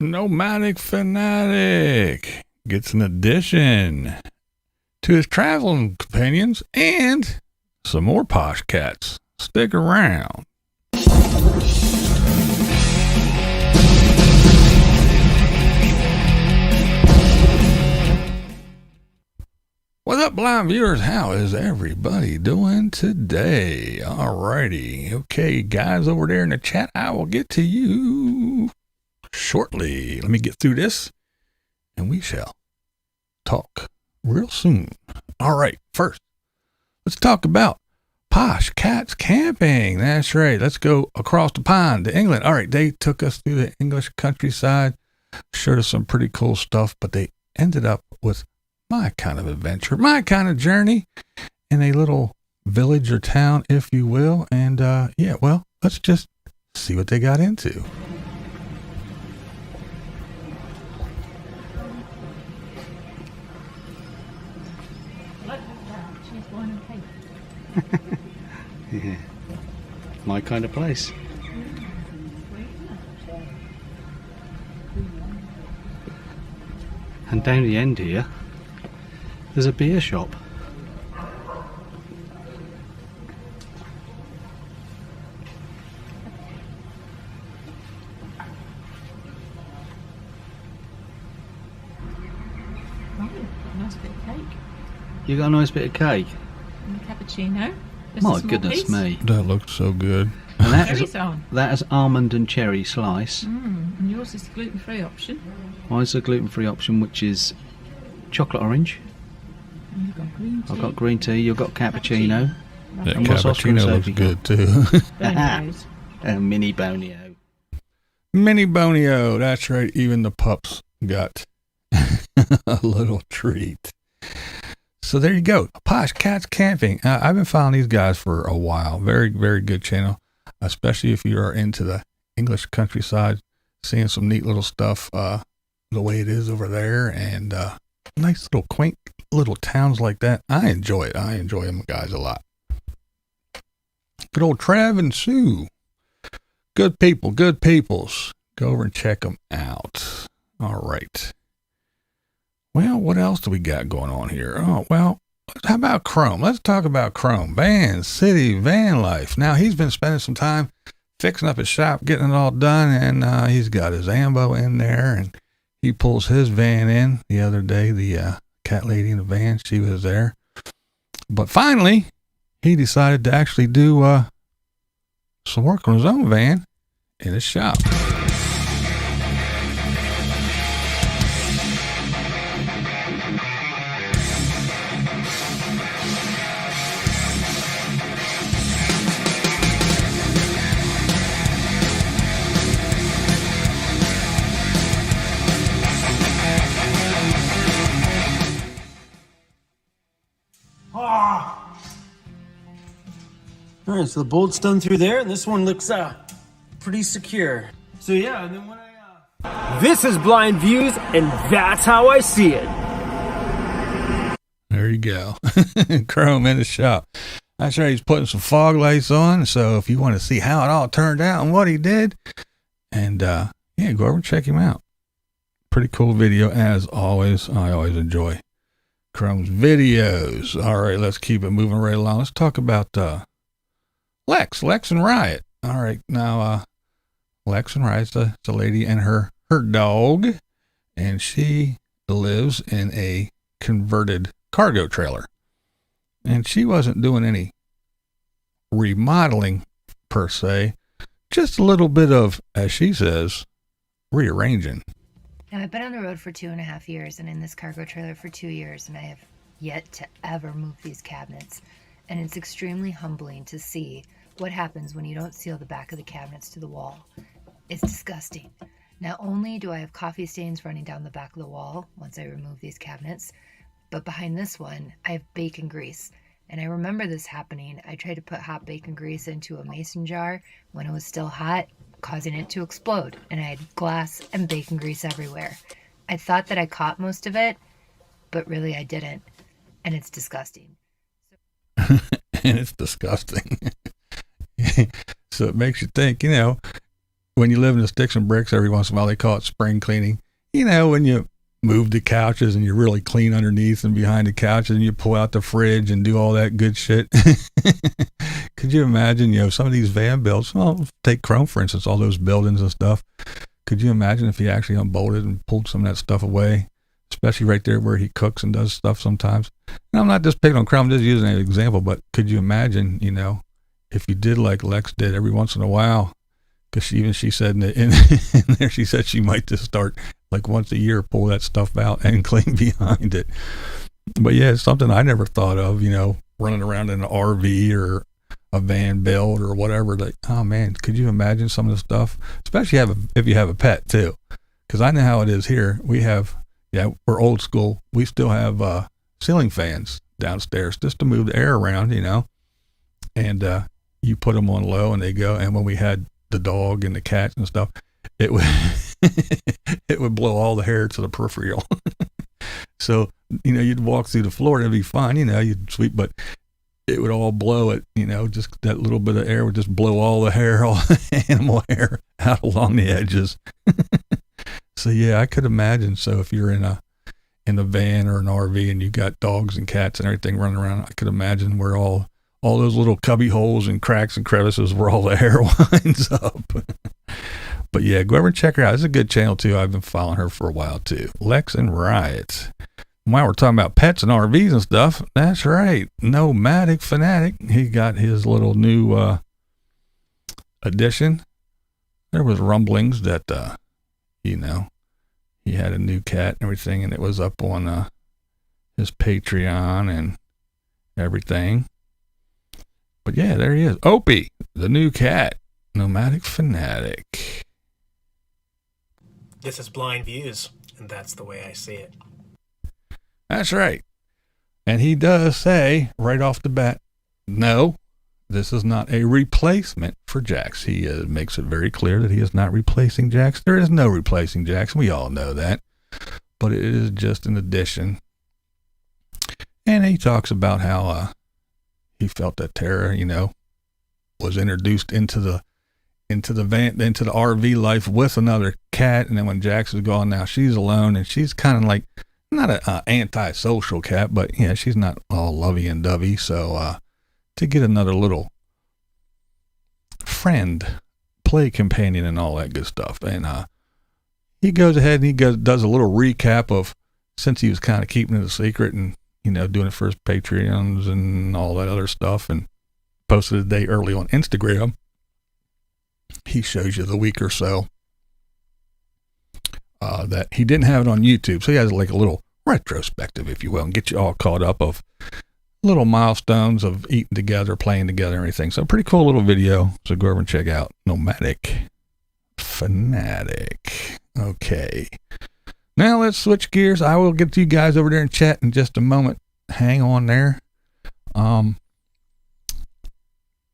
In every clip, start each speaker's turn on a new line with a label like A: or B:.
A: Nomadic Fanatic gets an addition to his traveling companions and some more Poshcats. Stick around. What's up, blind viewers? How is everybody doing today? Alrighty. Okay, guys over there in the chat, I will get to you shortly. Let me get through this and we shall talk real soon. All right, first, let's talk about Poshcats Camping. That's right. Let's go across the pond to England. All right, they took us through the English countryside, showed us some pretty cool stuff, but they ended up with my kind of adventure, my kind of journey in a little village or town, if you will. And yeah, well, let's just see what they got into.
B: Yeah, my kind of place. And down the end here, there's a beer shop.
C: Nice bit of cake.
B: You got a nice bit of cake?
C: And a cappuccino. Just
B: My
C: a small
B: goodness
C: piece.
B: me.
A: That looks so good.
B: And that is almond and cherry slice.
C: And yours is the gluten-free option.
B: Mine's the gluten-free option, which is chocolate orange.
C: And you've got green tea.
B: I've got green tea, you've got cappuccino.
A: That
B: And what's Oscar and
A: cappuccino looks
B: Sophie
A: good too.
C: Bonio's.
B: And mini bonio.
A: Mini bonio. That's right. Even the pups got a little treat. So there you go. Poshcats Camping. I've been following these guys for a while. Very, very good channel, especially if you are into the English countryside, seeing some neat little stuff the way it is over there, and nice little quaint little towns like that. I enjoy it. I enjoy them guys a lot. Good old Trav and Sue. Good people, good peoples. Go over and check them out. All right. Well, what else do we got going on here? Oh, well, how about Chrome? Let's talk about Chrome. Vancity Vanlife. Now, he's been spending some time fixing up his shop, getting it all done, and he's got his ambo in there, and he pulls his van in the other day. The cat lady in the van, she was there. But finally, he decided to actually do some work on his own van in his shop.
D: All right, so the bolt's done through there, and this one looks pretty secure. So yeah, and then when I This is Blind Views, and that's how I see it.
A: There you go. Chrome in the shop. That's right, he's putting some fog lights on, so if you want to see how it all turned out and what he did, and yeah, go over and check him out. Pretty cool video, as always. I always enjoy Chrome's videos. All right, let's keep it moving right along. Let's talk about Lex and Riot. All right, now Lex and Riot's a lady and her dog, and she lives in a converted cargo trailer, and she wasn't doing any remodeling per se, just a little bit of, as she says, rearranging.
E: Now, I've been on the road for 2.5 years and in this cargo trailer for 2 years, and I have yet to ever move these cabinets. And it's extremely humbling to see what happens when you don't seal the back of the cabinets to the wall. It's disgusting. Not only do I have coffee stains running down the back of the wall once I remove these cabinets, but behind this one, I have bacon grease. And I remember this happening. I tried to put hot bacon grease into a mason jar when it was still hot, causing it to explode, and I had glass and bacon grease everywhere. I thought that I caught most of it, but really I didn't, and it's disgusting.
A: And it's disgusting. So it makes you think, when you live in the sticks and bricks, every once in a while they call it spring cleaning. You know, when you move the couches and you're really clean underneath and behind the couches and you pull out the fridge and do all that good shit. Could you imagine, you know, some of these van builds, well, take Chrome, for instance, all those buildings and stuff. Could you imagine if he actually unbolted and pulled some of that stuff away, especially right there where he cooks and does stuff sometimes? And I'm not just picking on Chrome, I'm just using an example, but could you imagine, you know, if you did like Lex did every once in a while, because she said in there, she said she might just start like once a year, pull that stuff out and clean behind it. But yeah, it's something I never thought of, you know, running around in an RV or a van build or whatever. Like, oh man, could you imagine some of the stuff, especially if you have a pet too? Because I know how it is here. We have, we're old school. We still have ceiling fans downstairs just to move the air around, you know, and you put them on low and they go. And when we had the dog and the cats and stuff, it would it would blow all the hair to the peripheral. So, you know, you'd walk through the floor and it'd be fine, you know, you'd sweep, but it would all blow it, you know, just that little bit of air would just blow all the hair, all the animal hair out along the edges. So yeah, I could imagine. So if you're in a van or an RV and you got dogs and cats and everything running around, I could imagine where all those little cubby holes and cracks and crevices where all the hair winds up. But yeah, go over and check her out. It's a good channel too. I've been following her for a while too. Lex and Riot. While we're talking about pets and RVs and stuff, that's right. Nomadic Fanatic. He got his little new addition. There was rumblings that, you know, he had a new cat and everything, and it was up on his Patreon and everything. But yeah, there he is. Opie, the new cat. Nomadic Fanatic.
D: This is Blind Views, and that's the way I see it.
A: That's right. And he does say right off the bat, no, this is not a replacement for Jax. He makes it very clear that he is not replacing Jax. There is no replacing Jax. We all know that. But it is just an addition. And he talks about how he felt that Tara, you know, was introduced into the RV life with another cat, and then when Jax is gone, now she's alone, and she's kind of like not an anti-social cat, but yeah, she's not all lovey and dovey. So to get another little friend, play companion, and all that good stuff, and he goes ahead and he does a little recap of, since he was kind of keeping it a secret and, you know, doing it for his Patreons and all that other stuff, and posted a day early on Instagram. He shows you the week or so that he didn't have it on YouTube. So he has like a little retrospective, if you will, and get you all caught up of little milestones of eating together, playing together, and everything. So pretty cool little video. So go over and check out Nomadic Fanatic. Okay. Now let's switch gears. I will get to you guys over there in chat in just a moment. Hang on there.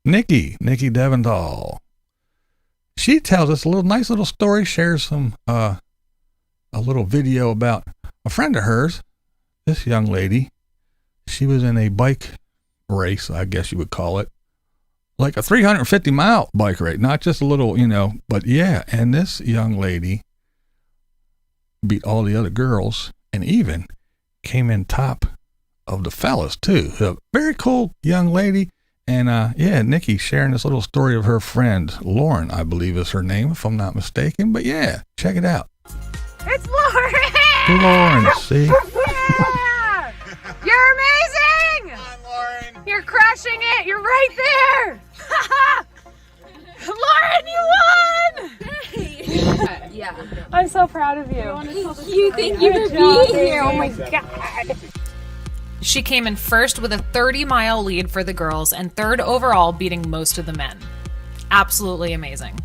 A: Nikki Delventhal. She tells us a nice little story, shares some, a little video about a friend of hers, this young lady. She was in a bike race, I guess you would call it, like a 350-mile bike race, not just a little, you know, but yeah. And this young lady beat all the other girls and even came in top of the fellas too. A very cool young lady. And yeah, Nikki sharing this little story of her friend Lauren, I believe is her name, if I'm not mistaken. But yeah, check it out.
F: It's Lauren!
A: Lauren, see?
F: Yeah! You're amazing!
G: Come on, Lauren.
F: You're crushing it! You're right there! Lauren, you won!
C: Yeah.
F: I'm so proud of you.
C: Thank you for being here.
F: Oh my god.
H: She came in first with a 30-mile lead for the girls and third overall, beating most of the men. Absolutely amazing.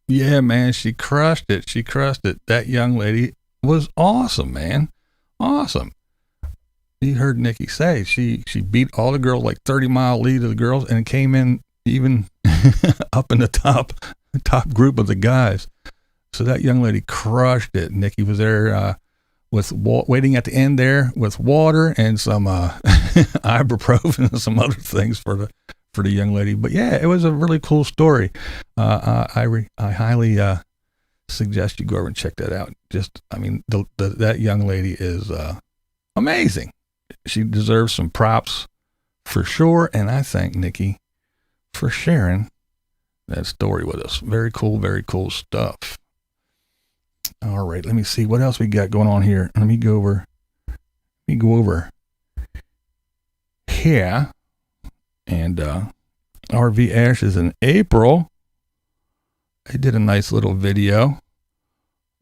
A: Yeah, man, she crushed it. She crushed it. That young lady was awesome, man. Awesome. You heard Nikki say she beat all the girls, like 30-mile lead of the girls, and came in even up in the top group of the guys. So that young lady crushed it. Nikki was there waiting at the end there with water and some ibuprofen and some other things for for the young lady. But yeah, it was a really cool story. I highly suggest you go over and check that out. That young lady is amazing. She deserves some props for sure. And I thank Nikki for sharing that story with us. Very cool stuff. All right, let me see what else we got going on here. Let me go over here. And RV Ashes in April, they did a nice little video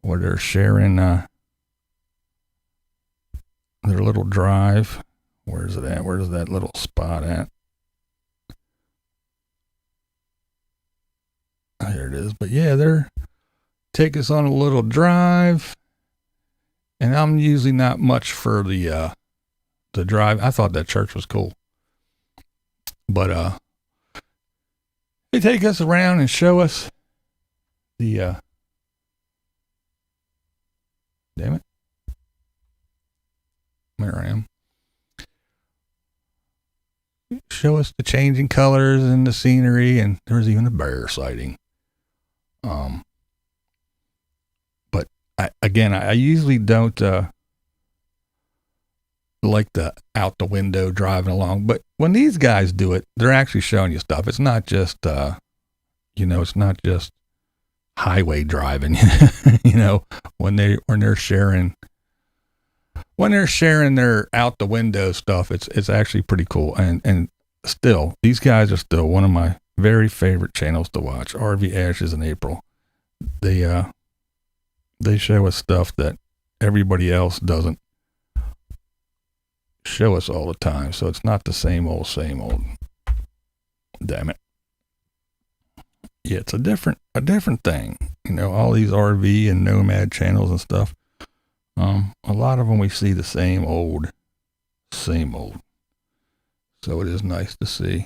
A: where they're sharing their little drive. Where's it at? Where's that little spot at? Oh, there it is. But yeah, they're take us on a little drive. And I'm usually not much for the drive. I thought that church was cool. But they take us around and show us the damn it. There I am. Show us the changing colors and the scenery, and there was even a bear sighting. But I usually don't like the out the window driving along, but when these guys do it, they're actually showing you stuff. It's not just it's not just highway driving. When they're sharing their out the window stuff, it's actually pretty cool. And still, these guys are still one of my very favorite channels to watch. RV Ashes in April. They show us stuff that everybody else doesn't show us all the time. So it's not the same old. Damn it. Yeah, it's a different thing. All these RV and nomad channels and stuff. A lot of them we see the same old. So it is nice to see.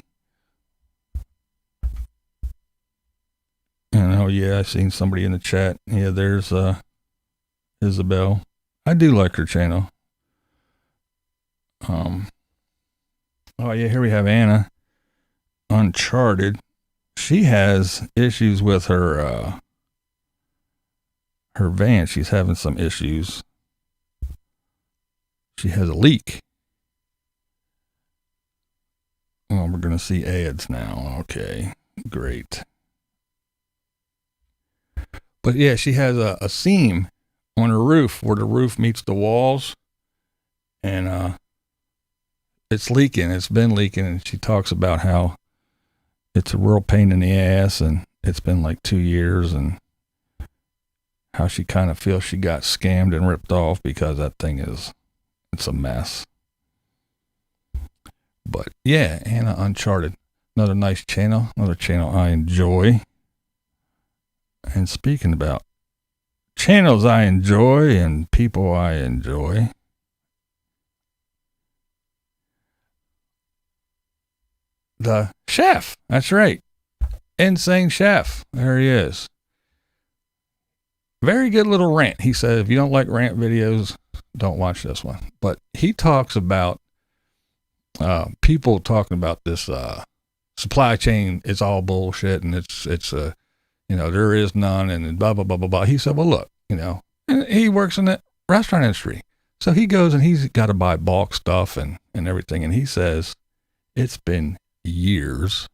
A: And I've seen somebody in the chat. Yeah, there's Isabel. I do like her channel. Here we have Anna. Uncharted. She has issues with her van. She's having some issues. She has a leak. Oh, we're going to see ads now. Okay, great. But yeah, she has a seam on her roof where the roof meets the walls, and it's leaking. It's been leaking, and she talks about how it's a real pain in the ass, and it's been like 2 years, and how she kind of feels she got scammed and ripped off because that thing it's a mess. But yeah, Anna Uncharted, another nice channel, another channel I enjoy. And speaking about channels I enjoy and people I enjoy, the chef, that's right, Insane Chef, there he is. Very good little rant. He said, if you don't like rant videos, don't watch this one. But he talks about people talking about this supply chain is all bullshit, and it's there is none, and blah, blah, blah, blah, blah. He said, well, look, and he works in the restaurant industry. So he goes and he's got to buy bulk stuff and everything. And he says it's been years.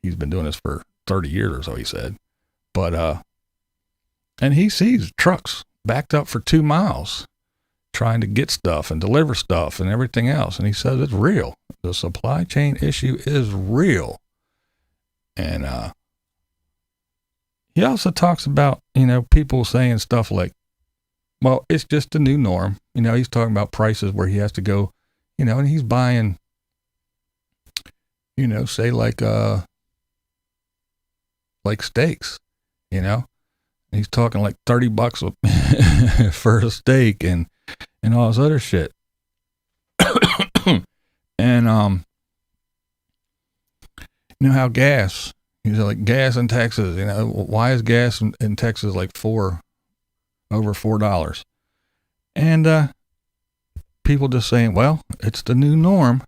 A: He's been doing this for 30 years or so, he said. But, and he sees trucks backed up for 2 miles trying to get stuff and deliver stuff and everything else. And he says it's real. The supply chain issue is real. And, he also talks about, people saying stuff like, well, it's just the new norm. He's talking about prices where he has to go, and he's buying, say like steaks, and he's talking like $30 for a steak and all this other shit. And, how gas, like gas in Texas, why is gas in Texas like over $4? And, people just saying, well, it's the new norm.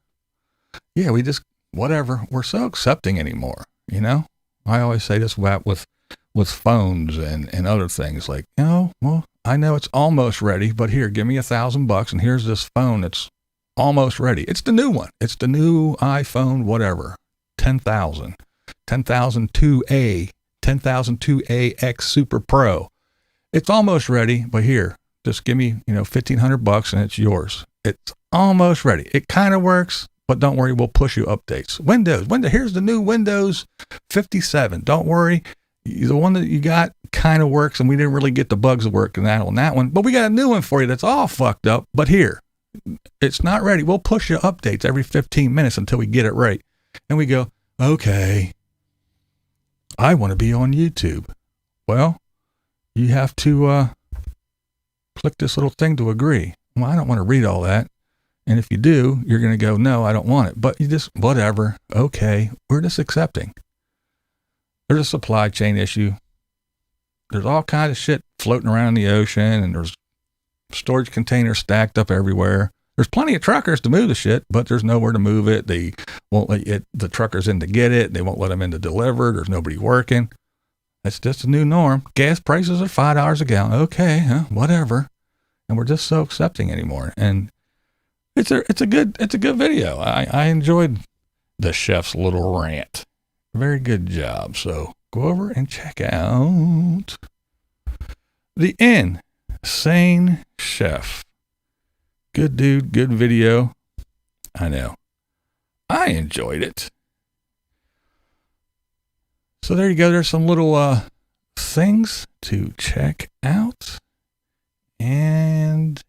A: Yeah, we just whatever. We're so accepting anymore, you know? I always say this with phones and other things like, well, I know it's almost ready, but here, give me $1,000 and here's this phone that's almost ready. It's the new one. It's the new iPhone, whatever. 10,000 2A, 10,002A X Super Pro. It's almost ready, but here, just give me, $1,500 and it's yours. It's almost ready. It kind of works, but don't worry, we'll push you updates. Windows, here's the new Windows 57. Don't worry. The one that you got kind of works, and we didn't really get the bugs working on that one, but we got a new one for you that's all fucked up. But here, it's not ready. We'll push you updates every 15 minutes until we get it right. And we go, okay, I want to be on YouTube. Well, you have to click this little thing to agree. Well, I don't want to read all that. And if you do, you're going to go, no, I don't want it. But you just, whatever. Okay, we're just accepting. There's a supply chain issue. There's all kinds of shit floating around in the ocean, and there's storage containers stacked up everywhere. There's plenty of truckers to move the shit, but there's nowhere to move it. They won't let the truckers in to get it. They won't let them in to deliver. There's nobody working. That's just a new norm. Gas prices are $5 a gallon. Okay, whatever. And we're just so accepting anymore. And it's a good video. I enjoyed the chef's little rant. Very good job. So go over and check out the Insane Chef. Good dude, good video. I know. I enjoyed it. So there you go. There's some little things to check out. And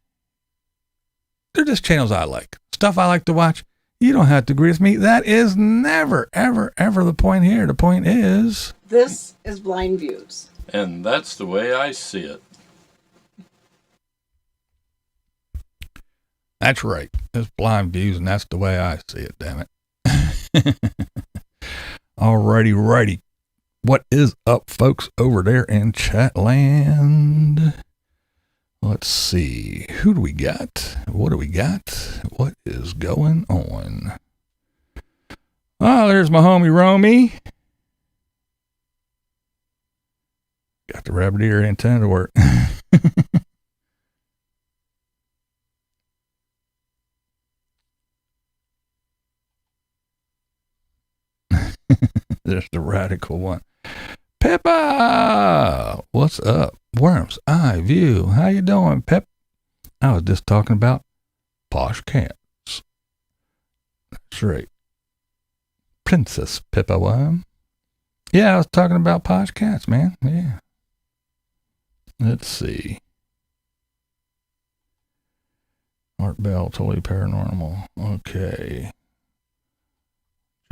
A: they're just channels I like. Stuff I like to watch. You don't have to agree with me. That is never, ever, ever the point here. The point is...
G: This is Blind Views.
I: And that's the way I see it.
A: That's right. It's Blind Views, and that's the way I see it, damn it. Alrighty. What is up, folks, over there in Chatland? Let's see. Who do we got? What do we got? What is going on? Oh, there's my homie Romy. Got the rabbit ear antenna to work. There's the radical one. Pippa! What's up? Worm's Eye View. How you doing, Pip? I was just talking about Poshcats. That's right. Princess Pippa Worm. Yeah, I was talking about Poshcats, man. Yeah. Let's see. Art Bell, totally paranormal. Okay.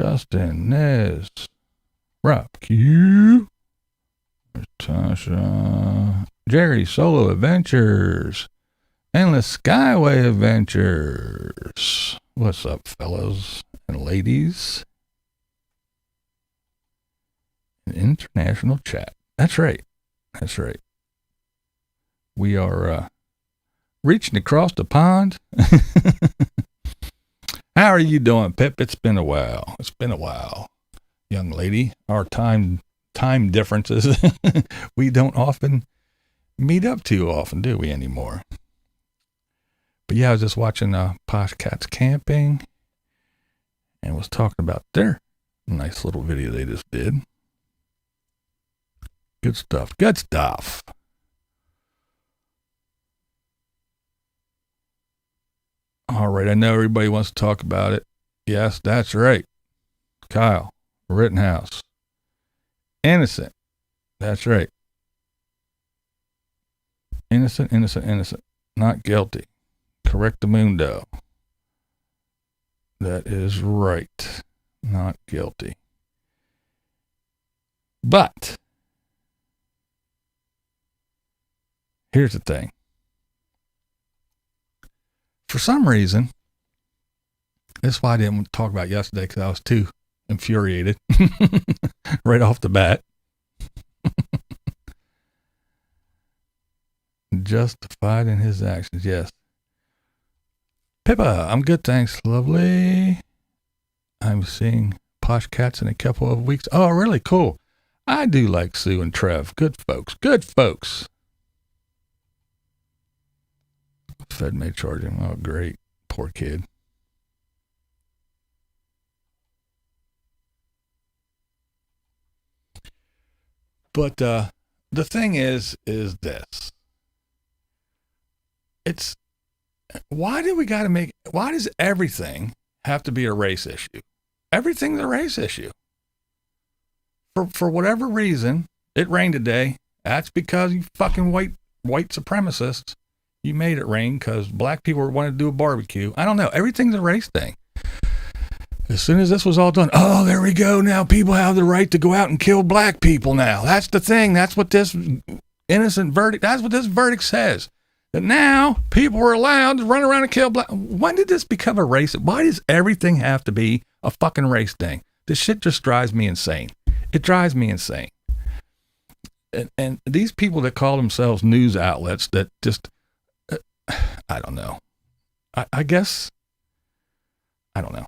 A: Justin, Nez, Rob Q, Tasha, Jerry, Solo Adventures, Endless Skyway Adventures. What's up, fellas and ladies? An international chat. That's right. We are reaching across the pond. How are you doing, Pip? It's been a while. Young lady. Our time differences. We don't often meet up too often, do we, anymore? But yeah, I was just watching Poshcats Camping and was talking about their nice little video they just did. Good stuff. All right, I know everybody wants to talk about it. Yes, that's right. Kyle Rittenhouse. Innocent. That's right. Innocent. Not guilty. Correctamundo. That is right. Not guilty. But here's the thing. For some reason, this is why I didn't talk about it yesterday, because I was too infuriated right off the bat. Justified in his actions, yes. Pippa, I'm good, thanks, lovely. I'm seeing Poshcats in a couple of weeks. Oh, really cool. I do like Sue and Trev. Good folks. Good folks. Fed may charge him. Oh, great. Poor kid. But the thing is this. It's, why does everything have to be a race issue? Everything's a race issue. For whatever reason, it rained today. That's because you fucking white supremacists, you made it rain because black people wanted to do a barbecue. I don't know. Everything's a race thing. As soon as this was all done, oh, there we go. Now people have the right to go out and kill black people now. That's the thing. That's what this innocent verdict, that's what this verdict says. That now people are allowed to run around and kill black. When did this become a race? Why does everything have to be a fucking race thing? This shit just drives me insane. It drives me insane. And these people that call themselves news outlets that just, I don't know. I guess, I don't know.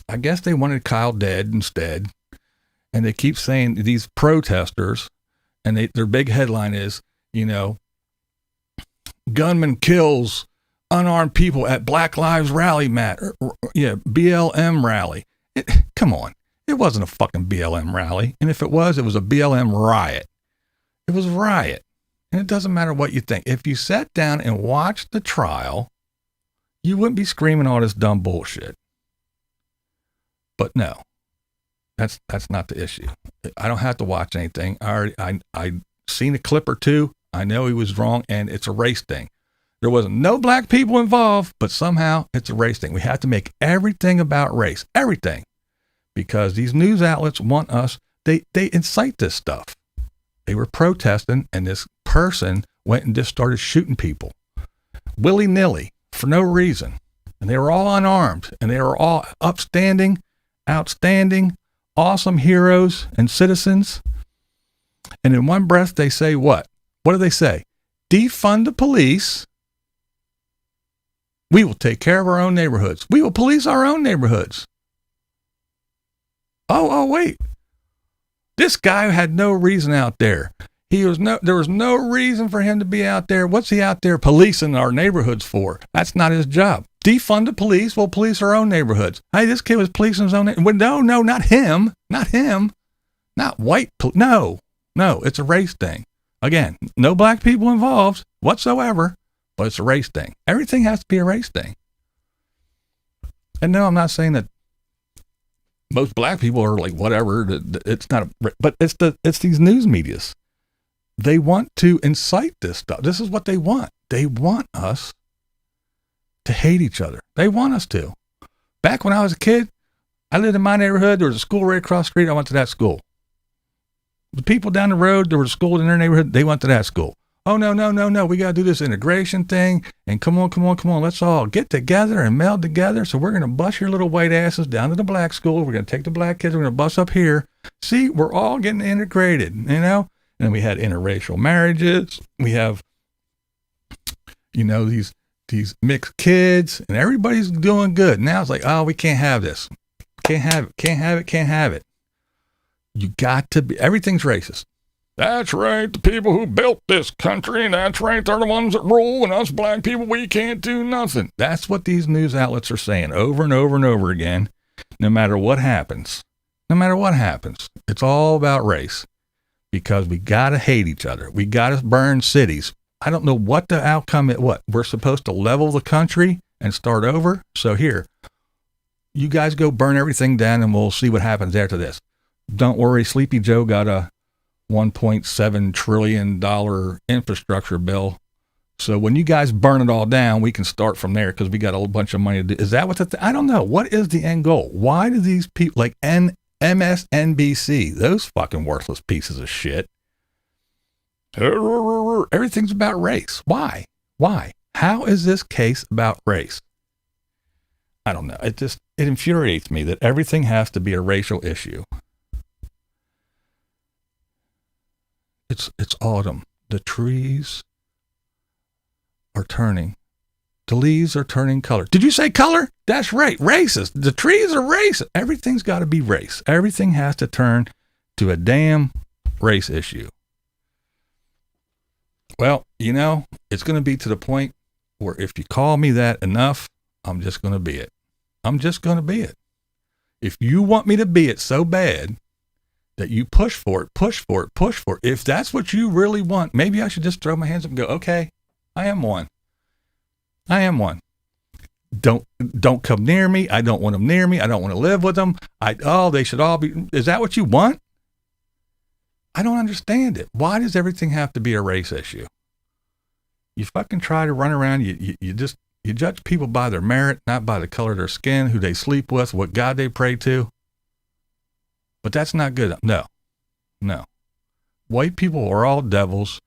A: I guess they wanted Kyle dead instead. And they keep saying these protesters, and their big headline is, you know, gunman kills unarmed people at Black Lives Rally BLM rally. Come on. It wasn't a fucking BLM rally. And if it was a BLM riot. It was a riot. And it doesn't matter what you think. If you sat down and watched the trial, you wouldn't be screaming all this dumb bullshit. But no, that's not the issue. I don't have to watch anything. I seen a clip or two. I know he was wrong, and it's a race thing. There wasn't no black people involved, but somehow it's a race thing. We have to make everything about race, everything, because these news outlets want us. They incite this stuff. They were protesting, and this person went and just started shooting people willy-nilly for no reason, and they were all unarmed, and they were all upstanding, outstanding, awesome heroes and citizens. And in one breath, they say what? What do they say? Defund the police. We will take care of our own neighborhoods. We will police our own neighborhoods. Oh, wait. This guy had no reason out there. There was no reason for him to be out there. What's he out there policing our neighborhoods for? That's not his job. Defund the police. We'll police our own neighborhoods. Hey, this kid was policing his own neighborhood. No, not him. Not him. Not white. No, it's a race thing. Again, no black people involved whatsoever, but it's a race thing. Everything has to be a race thing. And no, I'm not saying that most black people are like whatever. It's not, but it's these news medias. They want to incite this stuff. This is what they want. They want us to hate each other. They want us to. Back when I was a kid, I lived in my neighborhood. There was a school right across the street. I went to that school. The people down the road, there was a school in their neighborhood. They went to that school. Oh, no. We got to do this integration thing. And come on. Let's all get together and meld together. So we're going to bus your little white asses down to the black school. We're going to take the black kids. We're going to bus up here. See, we're all getting integrated, you know? And we had interracial marriages. We have, you know, these mixed kids, and everybody's doing good. Now it's like, oh, we can't have this. Can't have it. You got to be, everything's racist. That's right. The people who built this country, that's right. They're the ones that rule, and us black people, we can't do nothing. That's what these news outlets are saying over and over and over again. No matter what happens, it's all about race, because we got to hate each other. We got to burn cities. I don't know what the outcome is. What? We're supposed to level the country and start over? So here, you guys go burn everything down, and we'll see what happens after this. Don't worry, Sleepy Joe got a $1.7 trillion infrastructure bill. So when you guys burn it all down, we can start from there, because we got a bunch of money to do. Is that what I don't know. What is the end goal? Why do these people like MSNBC, those fucking worthless pieces of shit, everything's about race? Why? How is this case about race? I don't know. It infuriates me that everything has to be a racial issue. It's autumn. The trees are turning. The leaves are turning color. Did you say color? That's right. Racist. The trees are racist. Everything's got to be race. Everything has to turn to a damn race issue. Well, you know, it's going to be to the point where if you call me that enough, I'm just going to be it. I'm just going to be it. If you want me to be it so bad that you push for it, push for it, push for it. If that's what you really want, maybe I should just throw my hands up and go, okay, I am one. I am one. Don't come near me. I don't want them near me. I don't want to live with them. They should all be. Is that what you want? I don't understand it. Why does everything have to be a race issue? You fucking try to run around. You judge people by their merit, not by the color of their skin, who they sleep with, what God they pray to. But that's not good. No. White people are all devils.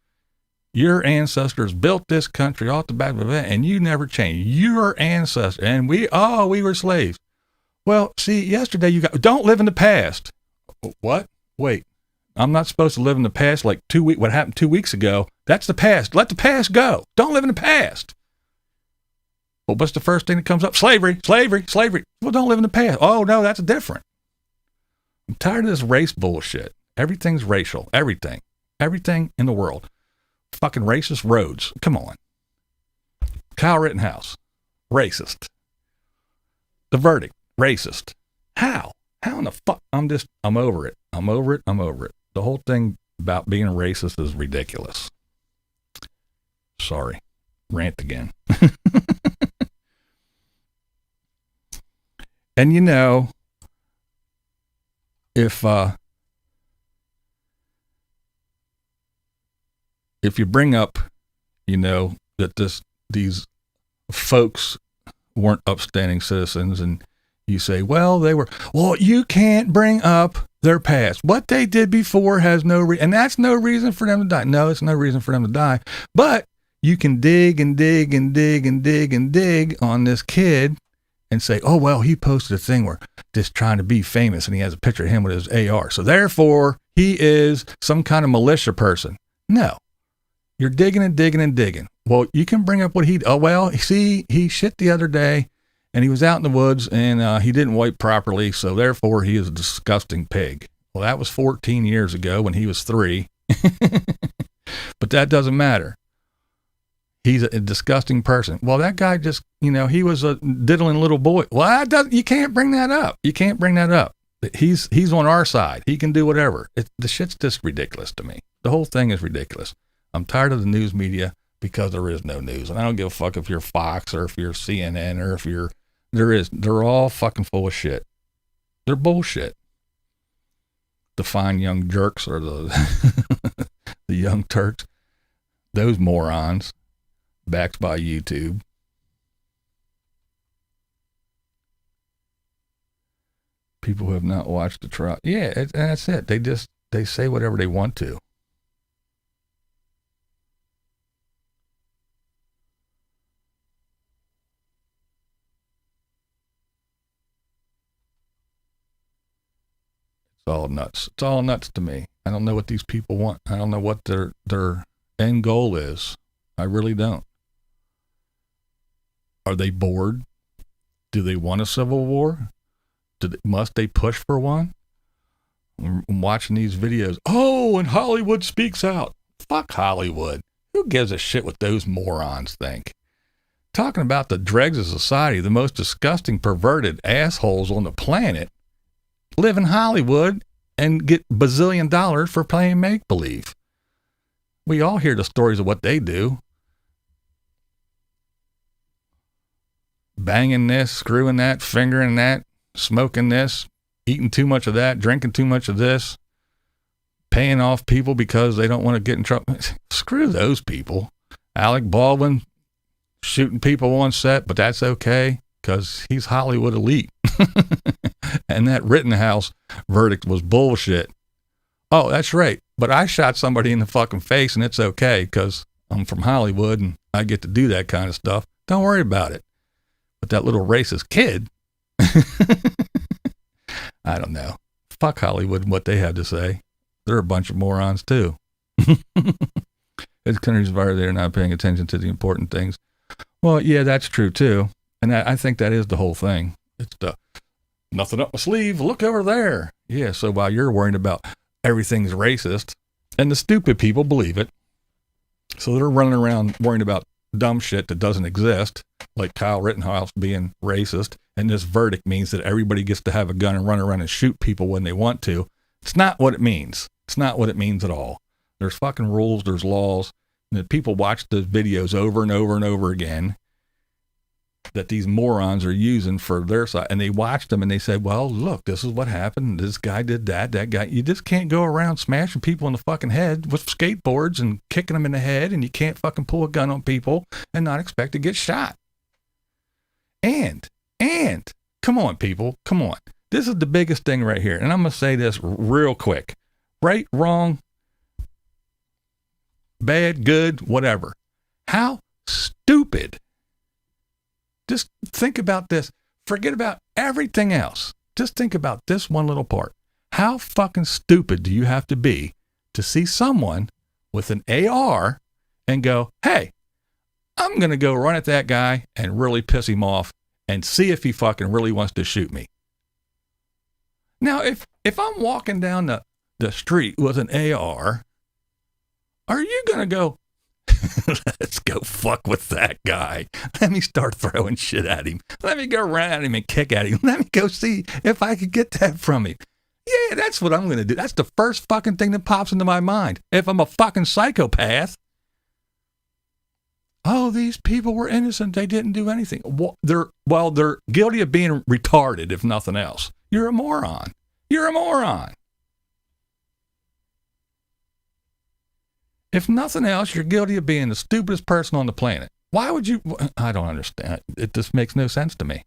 A: Your ancestors built this country off the back of it, and you never changed. Your ancestors, and we were slaves. Well, see, yesterday don't live in the past. What? Wait, I'm not supposed to live in the past like 2 weeks. What happened 2 weeks ago? That's the past. Let the past go. Don't live in the past. Well, what's the first thing that comes up? Slavery. Well, don't live in the past. Oh, no, that's different. I'm tired of this race bullshit. Everything's racial. Everything in the world. Fucking racist roads. Come on. Kyle Rittenhouse. Racist. The verdict. Racist. How in the fuck? I'm over it. I'm over it. The whole thing about being a racist is ridiculous. Sorry. Rant again. And you know, if you bring up, you know, that these folks weren't upstanding citizens, and you say, well, you can't bring up their past. What they did before has and that's no reason for them to die. No, it's no reason for them to die. But you can dig and dig and dig and dig and dig on this kid and say, oh, well, he posted a thing where just trying to be famous, and he has a picture of him with his AR. So therefore, he is some kind of militia person. No. You're digging and digging and digging. Well, you can bring up what he shit the other day, and he was out in the woods, and he didn't wipe properly, so therefore he is a disgusting pig. Well, that was 14 years ago when he was 3. But that doesn't matter. He's a disgusting person. Well, that guy just, you know, he was a diddling little boy. Well, you can't bring that up. You can't bring that up. He's on our side. He can do whatever. The shit's just ridiculous to me. The whole thing is ridiculous. I'm tired of the news media because there is no news. And I don't give a fuck if you're Fox or if you're CNN or if they're all fucking full of shit. They're bullshit. The fine young jerks or the young Turks, those morons, backed by YouTube. People who have not watched the trial. Yeah, that's it. They say whatever they want to. It's all nuts. It's all nuts to me. I don't know what these people want. I don't know what their end goal is. I really don't. Are they bored? Do they want a civil war? Must they push for one? I'm watching these videos. Oh, and Hollywood speaks out. Fuck Hollywood. Who gives a shit what those morons think? Talking about the dregs of society, the most disgusting, perverted assholes on the planet, live in Hollywood and get bazillion dollars for playing make-believe. We all hear the stories of what they do. Banging this, screwing that, fingering that, smoking this, eating too much of that, drinking too much of this, paying off people because they don't want to get in trouble. Screw those people. Alec Baldwin shooting people on set, but that's okay because he's Hollywood elite. And that Rittenhouse verdict was bullshit. Oh, that's right. But I shot somebody in the fucking face and it's okay because I'm from Hollywood and I get to do that kind of stuff. Don't worry about it. But that little racist kid, I don't know. Fuck Hollywood and what they have to say. They're a bunch of morons too. It's countries where they're not paying attention to the important things. Well, yeah, that's true too. And I think that is the whole thing. It's the nothing up my sleeve. Look over there. Yeah. So while you're worrying about everything's racist, and the stupid people believe it, so they're running around worrying about dumb shit that doesn't exist, like Kyle Rittenhouse being racist, and this verdict means that everybody gets to have a gun and run around and shoot people when they want to. It's not what it means. It's not what it means at all. There's fucking rules, there's laws, and that people watch the videos over and over and over again that these morons are using for their side. And they watch them and they say, well, look, this is what happened. This guy did that guy. You just can't go around smashing people in the fucking head with skateboards and kicking them in the head, and you can't fucking pull a gun on people and not expect to get shot. And, come on, people, come on. This is the biggest thing right here. And I'm going to say this real quick. Right, wrong, bad, good, whatever. How stupid. Just think about this. Forget about everything else. Just think about this one little part. How fucking stupid do you have to be to see someone with an AR and go, hey, I'm going to go run at that guy and really piss him off and see if he fucking really wants to shoot me. Now, if I'm walking down the street with an AR, are you going to go, let's go fuck with that guy. Let me start throwing shit at him. Let me go run at him and kick at him. Let me go see if I can get that from him. Yeah, that's what I'm going to do. That's the first fucking thing that pops into my mind. If I'm a fucking psychopath, oh, these people were innocent. They didn't do anything. Well, they're guilty of being retarded, if nothing else. You're a moron. You're a moron. If nothing else, you're guilty of being the stupidest person on the planet. Why would you? I don't understand. It just makes no sense to me.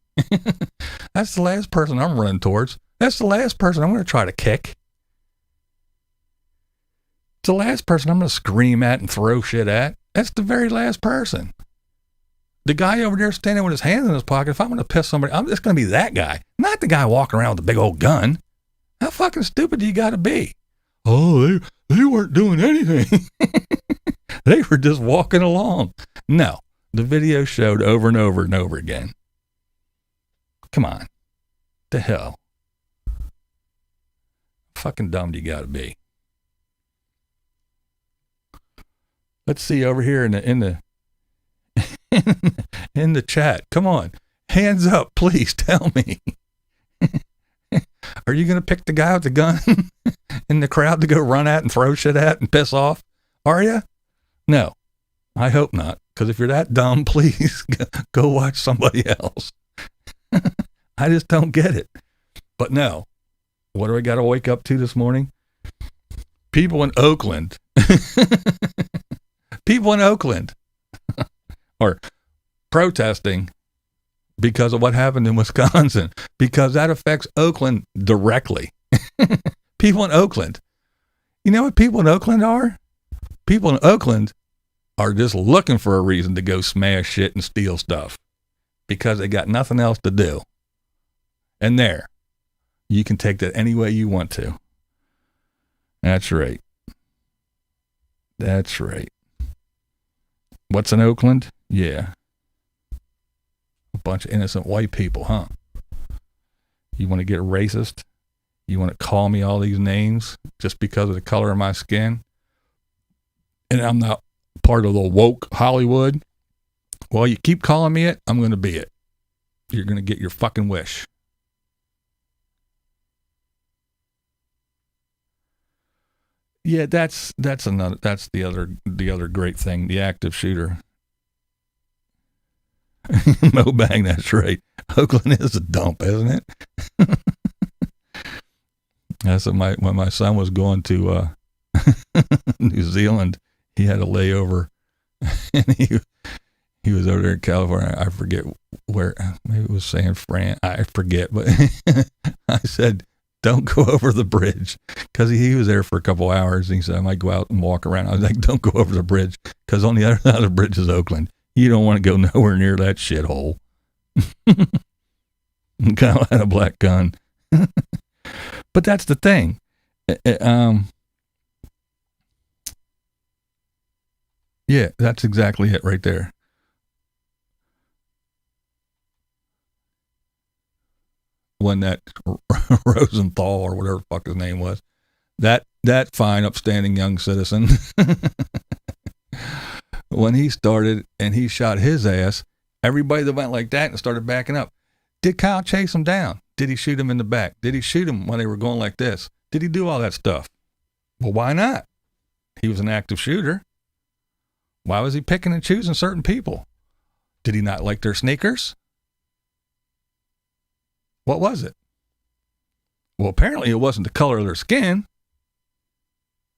A: That's the last person I'm running towards. That's the last person I'm going to try to kick. It's the last person I'm going to scream at and throw shit at. That's the very last person. The guy over there standing with his hands in his pocket, if I'm going to piss somebody, it's going to be that guy, not the guy walking around with a big old gun. How fucking stupid do you got to be? Oh, they weren't doing anything. They were just walking along. No, the video showed over and over and over again. Come on. The hell? Fucking dumb you got to be. Let's see over here in the in the chat. Come on. Hands up, please tell me. Are you going to pick the guy with the gun in the crowd to go run at and throw shit at and piss off? Are you? No, I hope not. Because if you're that dumb, please go watch somebody else. I just don't get it. But no, what do I got to wake up to this morning? People in Oakland. People in Oakland are protesting because of what happened in Wisconsin, because that affects Oakland directly. People in Oakland. You know what people in Oakland are? People in Oakland are just looking for a reason to go smash shit and steal stuff because they got nothing else to do. And there, you can take that any way you want to. That's right. That's right. What's in Oakland? Yeah. A bunch of innocent white people, huh? You want to get racist? You want to call me all these names just because of the color of my skin? And I'm not part of the woke Hollywood? Well, you keep calling me it, I'm going to be it. You're going to get your fucking wish. Yeah, that's the other great thing, the active shooter. Mobang, that's right. Oakland is a dump, isn't it? That's what when my son was going to New Zealand, he had a layover, and he was over there in California. I forget where, maybe it was San Fran. I forget, but I said, don't go over the bridge, because he was there for a couple hours. And he said, I might go out and walk around. I was like, don't go over the bridge, because on the other side of the bridge is Oakland. You don't want to go nowhere near that shithole. Kyle had a black gun. But that's the thing. Yeah, that's exactly it right there. when that Rosenthal or whatever the fuck his name was, that fine, upstanding young citizen, when he started and he shot his ass, everybody that went like that and started backing up. Did Kyle chase him down? Did he shoot him in the back? Did he shoot him when they were going like this? Did he do all that stuff? Well, why not? He was an active shooter. Why was he picking and choosing certain people? Did he not like their sneakers? What was it? Well, apparently it wasn't the color of their skin,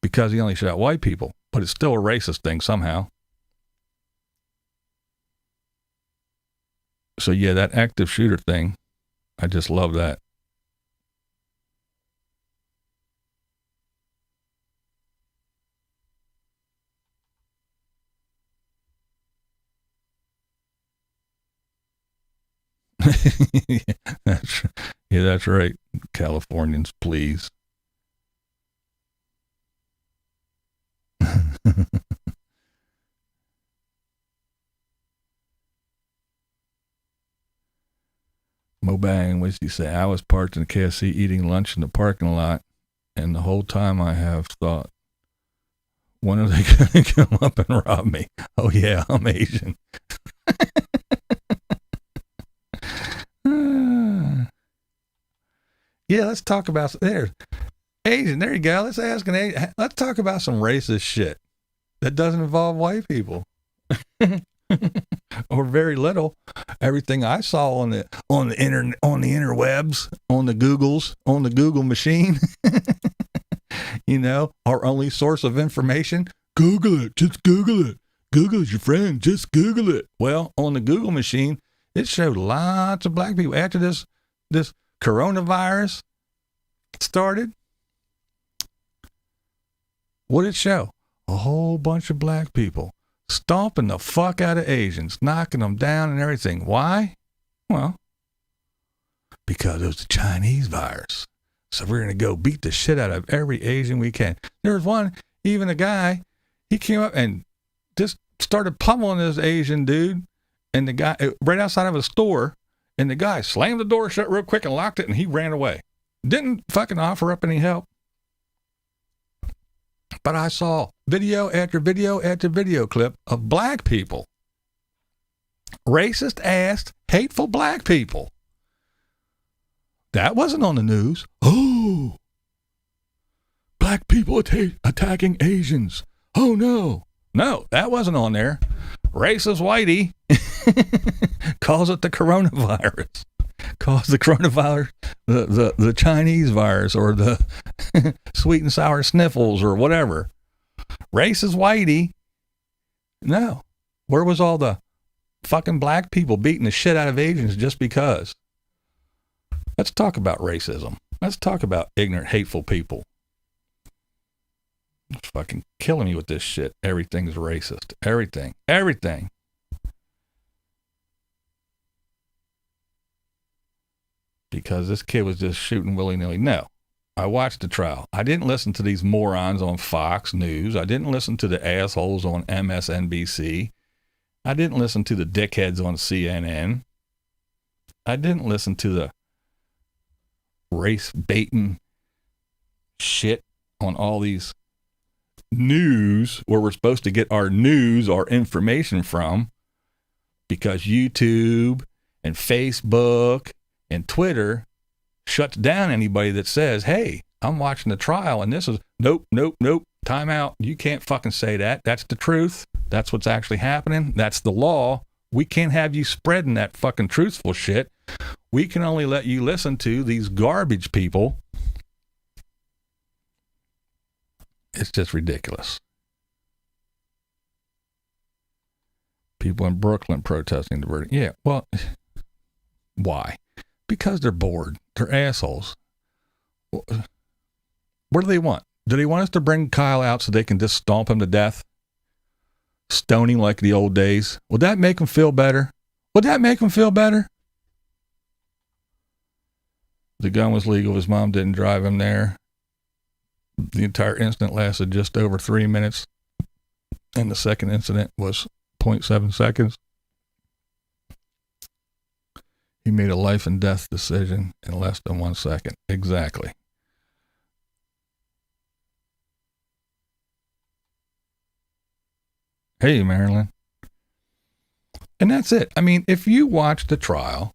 A: because he only shot white people, but it's still a racist thing somehow. So yeah, that active shooter thing, I just love that. That's right. Californians, please. Mobang, what did he say? I was parked in the KFC eating lunch in the parking lot, and the whole time I have thought, when are they going to come up and rob me? Oh yeah, I'm Asian. Yeah, let's talk about Asian. There you go. Let's talk about some racist shit that doesn't involve white people, or very little. Everything I saw on the interwebs, on the Googles, on the Google machine, our only source of information. Google it. Just Google it. Google's your friend. Just Google it. Well, on the Google machine, it showed lots of black people after this coronavirus started. What did it show? A whole bunch of black people stomping the fuck out of Asians, knocking them down and everything. Why? Well, because it was the Chinese virus. So we're going to go beat the shit out of every Asian we can. There was one, even a guy, he came up and just started pummeling this Asian dude, and the guy, right outside of a store, and the guy slammed the door shut real quick and locked it, and he ran away. Didn't fucking offer up any help. But I saw video after video after video clip of black people. Racist ass, hateful black people. That wasn't on the news. Oh, black people attacking Asians. Oh no. No, that wasn't on there. Racist whitey calls it the coronavirus. Calls the coronavirus the Chinese virus, or the sweet and sour sniffles, or whatever. Racist whitey. No. Where was all the fucking black people beating the shit out of Asians just because? Let's talk about racism. Let's talk about ignorant, hateful people. It's fucking killing me with this shit. Everything's racist. Everything. Because this kid was just shooting willy-nilly. No. I watched the trial. I didn't listen to these morons on Fox News. I didn't listen to the assholes on MSNBC. I didn't listen to the dickheads on CNN. I didn't listen to the race-baiting shit on all these news, where we're supposed to get our news, our information from, because YouTube and Facebook and Twitter shuts down anybody that says, hey, I'm watching the trial and this is, nope, time out. You can't fucking say that. That's the truth. That's what's actually happening. That's the law. We can't have you spreading that fucking truthful shit. We can only let you listen to these garbage people. It's just ridiculous. People in Brooklyn protesting the verdict. Yeah, well, why? Because they're bored. They're assholes. What do they want? Do they want us to bring Kyle out so they can just stomp him to death? Stone him like the old days? Would that make him feel better? The gun was legal. His mom didn't drive him there. The entire incident lasted just over 3 minutes, and the second incident was 0.7 seconds. He made a life and death decision in less than 1 second. Exactly. Hey, Marilyn. And that's it. I mean, if you watch the trial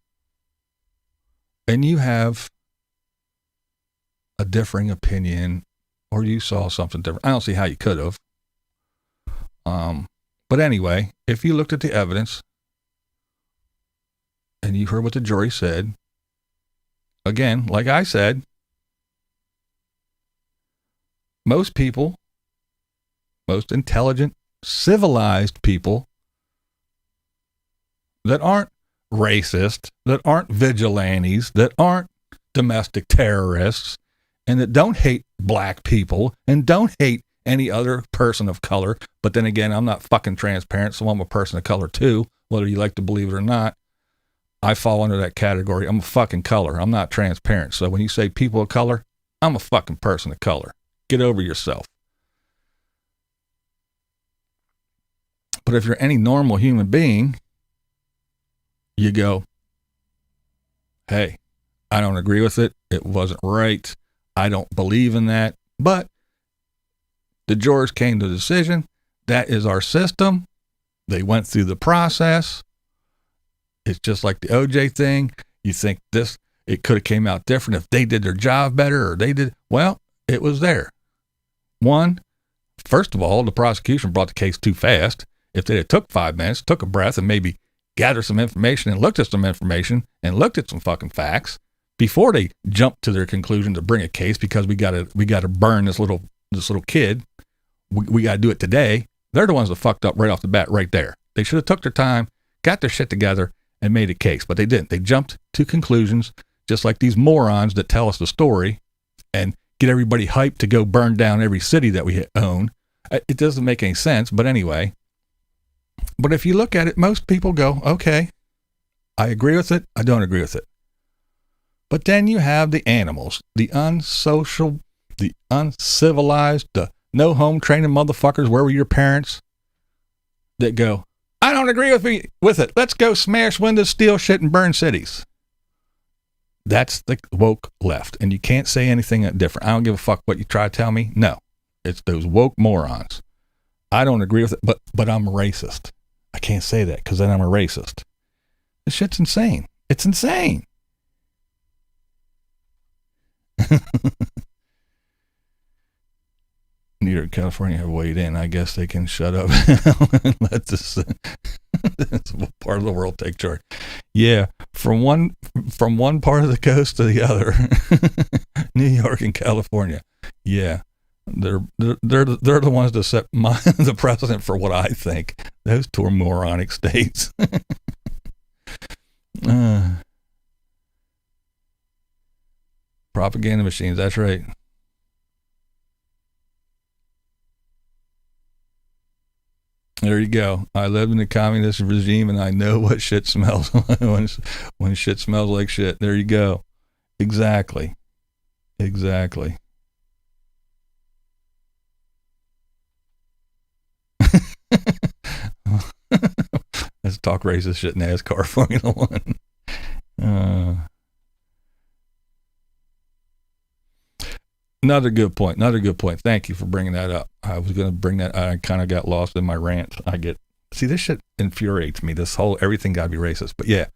A: and you have a differing opinion or you saw something different, I don't see how you could have. But anyway, if you looked at the evidence and you heard what the jury said, again, like I said, most people, most intelligent, civilized people that aren't racist, that aren't vigilantes, that aren't domestic terrorists, and that don't hate black people and don't hate any other person of color. But then again, I'm not fucking transparent, so I'm a person of color too, whether you like to believe it or not. I fall under that category. I'm a fucking color. I'm not transparent. So when you say people of color, I'm a fucking person of color. Get over yourself. But if you're any normal human being, you go, hey, I don't agree with it. It wasn't right. I don't believe in that. But the jurors came to the decision. That is our system. They went through the process. It's just like the OJ thing. You think this, it could have came out different if they did their job better or they did. Well, it was there. One, first of all, the prosecution brought the case too fast. If they had took 5 minutes, took a breath and maybe gathered some information and looked at some information and looked at some fucking facts before they jumped to their conclusion to bring a case because we gotta burn this little kid. We got to do it today. They're the ones that fucked up right off the bat right there. They should have took their time, got their shit together, and made a case. But they didn't. They jumped to conclusions just like these morons that tell us the story and get everybody hyped to go burn down every city that we own. It doesn't make any sense, but anyway. But if you look at it, most people go, okay, I agree with it. I don't agree with it. But then you have the animals, the unsocial, the uncivilized, the no home training motherfuckers. Where were your parents? That go, I don't agree with it. Let's go smash windows, steal shit, and burn cities. That's the woke left. And you can't say anything different. I don't give a fuck what you try to tell me. No, it's those woke morons. I don't agree with it, but I'm a racist. I can't say that because then I'm a racist. This shit's insane. It's insane. New York, California have weighed in. I guess they can shut up and let this part of the world take charge. Yeah, from one part of the coast to the other, New York and California. Yeah, they're the ones that set the precedent for what I think. Those two are moronic states. Propaganda machines. That's right. There you go. I lived in the communist regime and I know what shit smells when shit smells like shit. There you go. Exactly. Let's talk racist shit in NASCAR Formula One. Another good point. Thank you for bringing that up. I was going to bring that. I kind of got lost in my rant. See, this shit infuriates me. This whole everything got to be racist. But yeah,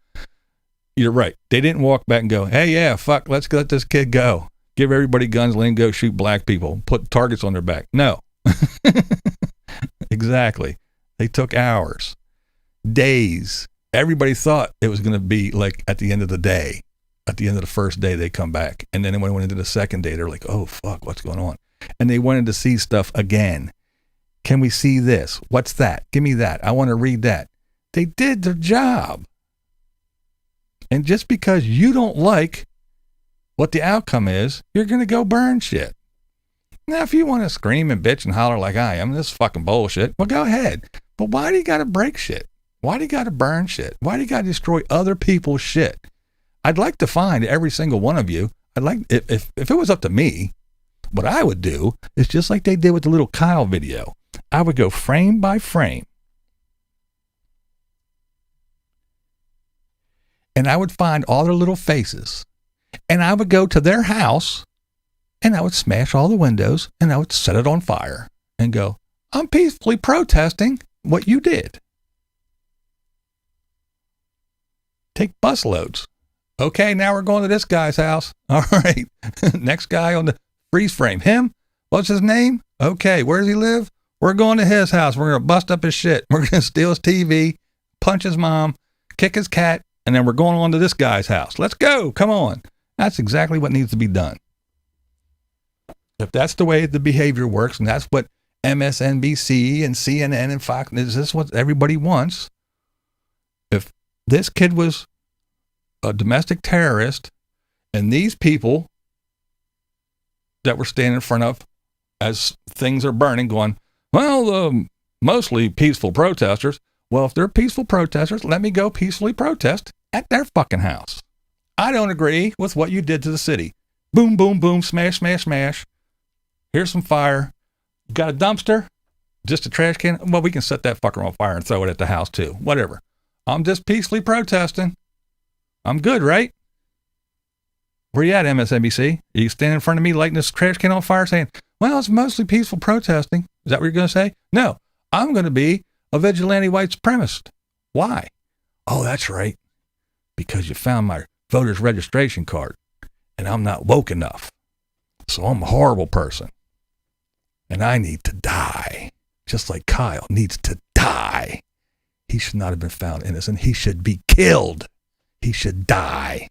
A: you're right. They didn't walk back and go, hey, yeah, fuck, let's let this kid go. Give everybody guns, let him go shoot black people. Put targets on their back. No. Exactly. They took hours, days. Everybody thought it was going to be like at the end of the day. At the end of the first day, they come back. And then when it went into the second day, they're like, oh, fuck, what's going on? And they wanted to see stuff again. Can we see this? What's that? Give me that. I want to read that. They did their job. And just because you don't like what the outcome is, you're going to go burn shit. Now, if you want to scream and bitch and holler like I am, this is fucking bullshit, well, go ahead. But why do you got to break shit? Why do you got to burn shit? Why do you got to destroy other people's shit? I'd like to find every single one of you. I'd like, if it was up to me, what I would do is just like they did with the little Kyle video. I would go frame by frame. and I would find all their little faces, and I would go to their house, and I would smash all the windows, and I would set it on fire and go, I'm peacefully protesting what you did. Take busloads. Okay, now we're going to this guy's house. All right. Next guy on the freeze frame. Him? What's his name? Okay, where does he live? We're going to his house. We're going to bust up his shit. We're going to steal his TV, punch his mom, kick his cat, and then we're going on to this guy's house. Let's go. Come on. That's exactly what needs to be done. If that's the way the behavior works, and that's what MSNBC and CNN and Fox, is this what everybody wants? If this kid was a domestic terrorist, and these people that were standing in front of as things are burning going, well, mostly peaceful protesters. Well, if they're peaceful protesters, let me go peacefully protest at their fucking house. I don't agree with what you did to the city. Boom, boom, boom, smash, smash, smash. Here's some fire. You got a dumpster? Just a trash can? Well, we can set that fucker on fire and throw it at the house too. Whatever. I'm just peacefully protesting. I'm good, right? Where you at, MSNBC? Are you standing in front of me lighting this trash can on fire saying, well, it's mostly peaceful protesting? Is that what you're going to say? No, I'm going to be a vigilante white supremacist. Why? Oh, that's right. Because you found my voter's registration card and I'm not woke enough. So I'm a horrible person and I need to die. Just like Kyle needs to die. He should not have been found innocent. He should be killed. He should die.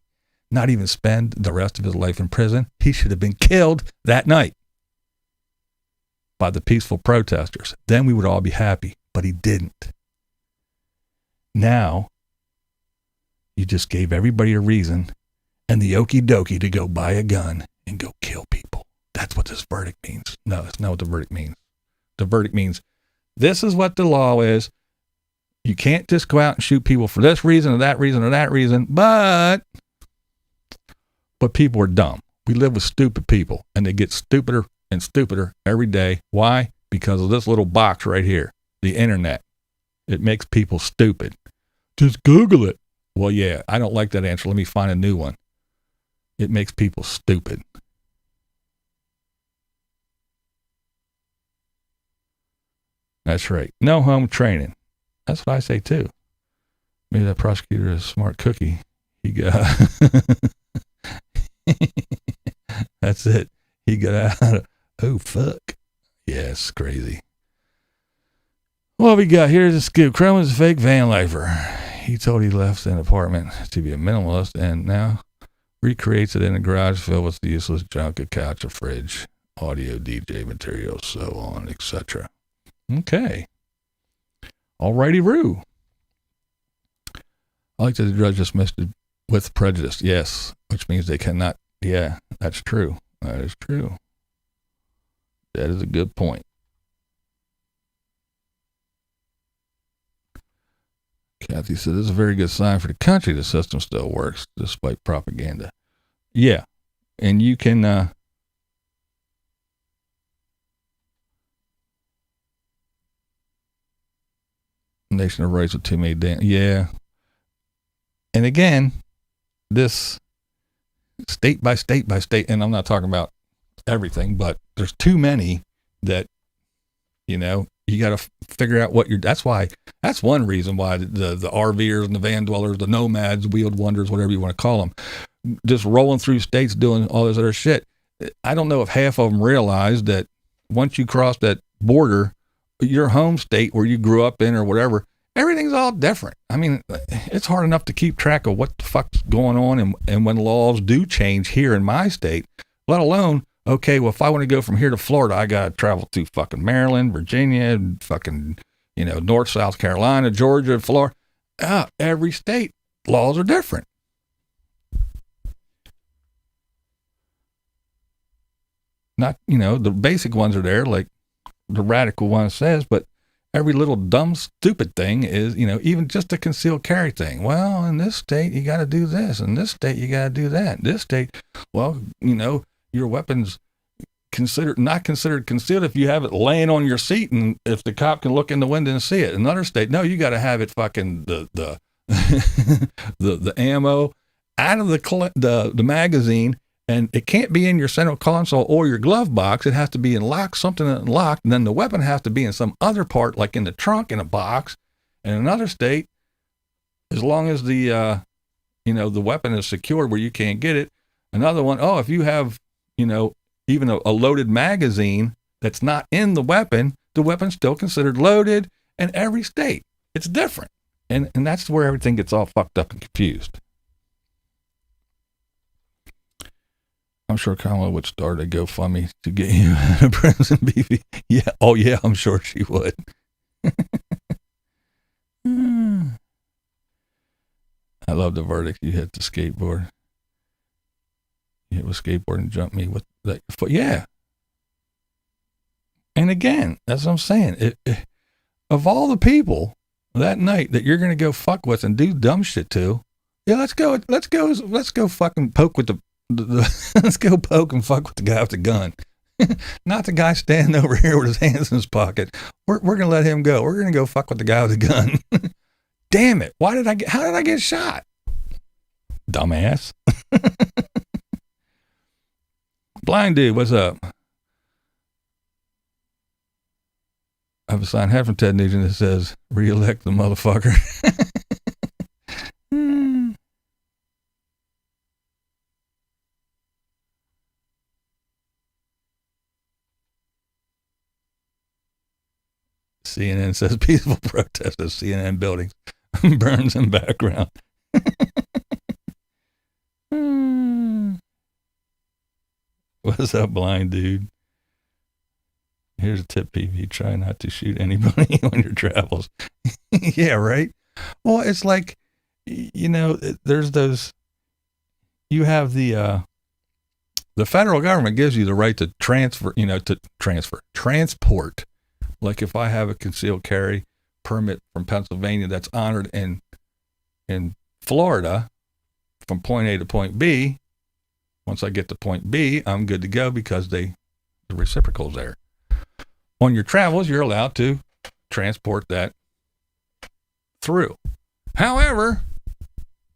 A: Not even spend the rest of his life in prison. He should have been killed that night by the peaceful protesters. Then we would all be happy, but he didn't. Now, you just gave everybody a reason and the okie dokie to go buy a gun and go kill people. That's what this verdict means. No, that's not what the verdict means. The verdict means this is what the law is. You can't just go out and shoot people for this reason or that reason or that reason, but people are dumb. We live with stupid people, and they get stupider and stupider every day. Why? Because of this little box right here, the internet. It makes people stupid. Just Google it. Well, yeah, I don't like that answer. Let me find a new one. It makes people stupid. That's right. No home training. That's what I say too. Maybe that prosecutor is a smart cookie. He got... That's it. He got out of... Oh, fuck. Yes, crazy. What we got here is a scoop. Crum is a fake van lifer. He told he left an apartment to be a minimalist and now recreates it in a garage filled with useless junk, a couch, a fridge, audio, DJ materials, so on, etc. Okay. Alrighty, Roo. I like that the judge dismissed it with prejudice. Yes, which means they cannot. Yeah, that's true. That is true. That is a good point. Kathy said, this is a very good sign for the country. The system still works despite propaganda. Yeah. And you can, nation of rights with too many damn. Yeah. And again, this state by state by state, and I'm not talking about everything, but there's too many that, you know, you got to figure out what you're, that's one reason why the RVers and the van dwellers, the nomads, wheeled wonders, whatever you want to call them, just rolling through states doing all this other shit. I don't know if half of them realize that once you cross that border, your home state where you grew up in or whatever, everything's all different. I mean, it's hard enough to keep track of what the fuck's going on and when laws do change here in my state, let alone, okay, well, if I want to go from here to Florida, I got to travel to fucking Maryland, Virginia, fucking, you know, North, South Carolina, Georgia, Florida. Every state, laws are different. Not, you know, the basic ones are there, like the radical one says, but every little dumb, stupid thing is, you know, even just a concealed carry thing. Well, in this state, you got to do this. In this state, you got to do that. In this state, well, you know, your weapon's not considered concealed if you have it laying on your seat and if the cop can look in the window and see it. In another state, no, you got to have it fucking the the ammo out of the magazine, and it can't be in your center console or your glove box. It has to be in something locked, and then the weapon has to be in some other part, like in the trunk in a box. In another state, as long as the the weapon is secured where you can't get it. Another one, if you have, even a loaded magazine that's not in the weapon's still considered loaded in every state. It's different. And that's where everything gets all fucked up and confused. I'm sure Kamala would start a GoFundMe to get you out of prison, BB. Yeah. Oh, yeah, I'm sure she would. I love the verdict. You hit the skateboard. You hit with skateboard and jumped me with that foot. Yeah. And again, that's what I'm saying. Of all the people that night that you're going to go fuck with and do dumb shit to, yeah, let's go fucking poke with the let's go poke and fuck with the guy with the gun. Not the guy standing over here with his hands in his pocket. We're going to let him go. We're going to go fuck with the guy with the gun. Damn it. How did I get shot? Dumbass. Blind dude, what's up? I have a signed hat from Ted Nugent that says, re-elect the motherfucker. CNN says peaceful protest of CNN buildings burns in background. What's up, blind dude? Here's a tip, PV. Try not to shoot anybody on your travels. Yeah, right? Well, it's like, there's those, you have the federal government gives you the right to transport. Like if I have a concealed carry permit from Pennsylvania that's honored in Florida from point A to point B, once I get to point B, I'm good to go because the reciprocal's there. On your travels, you're allowed to transport that through. However,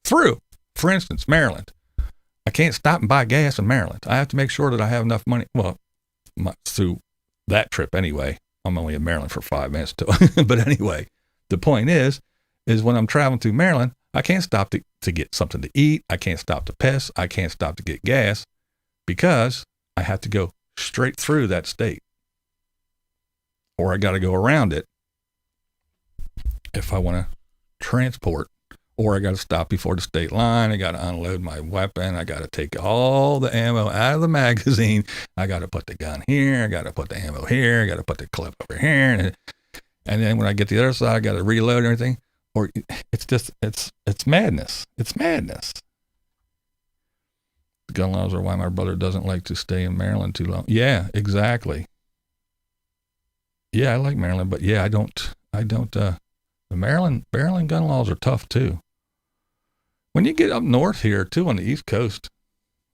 A: for instance, Maryland, I can't stop and buy gas in Maryland. I have to make sure that I have enough money. Well, through that trip anyway. I'm only in Maryland for 5 minutes but anyway, the point is when I'm traveling through Maryland, I can't stop to get something to eat. I can't stop to piss. I can't stop to get gas because I have to go straight through that state. Or I got to go around it if I want to transport. Or I got to stop before the state line. I got to unload my weapon. I got to take all the ammo out of the magazine. I got to put the gun here. I got to put the ammo here. I got to put the clip over here. And then when I get to the other side, I got to reload and everything. Or it's just, it's madness. It's madness. The gun laws are why my brother doesn't like to stay in Maryland too long. Yeah, exactly. Yeah, I like Maryland, but yeah, I don't, the Maryland gun laws are tough too. When you get up north here too, on the East Coast,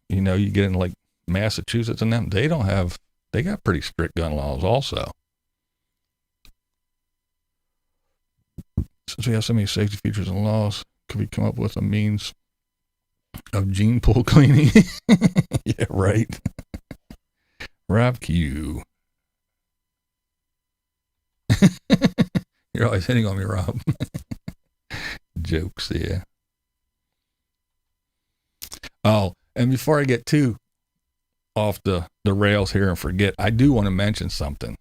A: you get in like Massachusetts and them, they got pretty strict gun laws also. Since we have so many safety features and laws, could we come up with a means of gene pool cleaning? Yeah, right. Rob Q. You're always hitting on me, Rob. Jokes, yeah. Oh, and before I get too off the rails here and forget, I do want to mention something.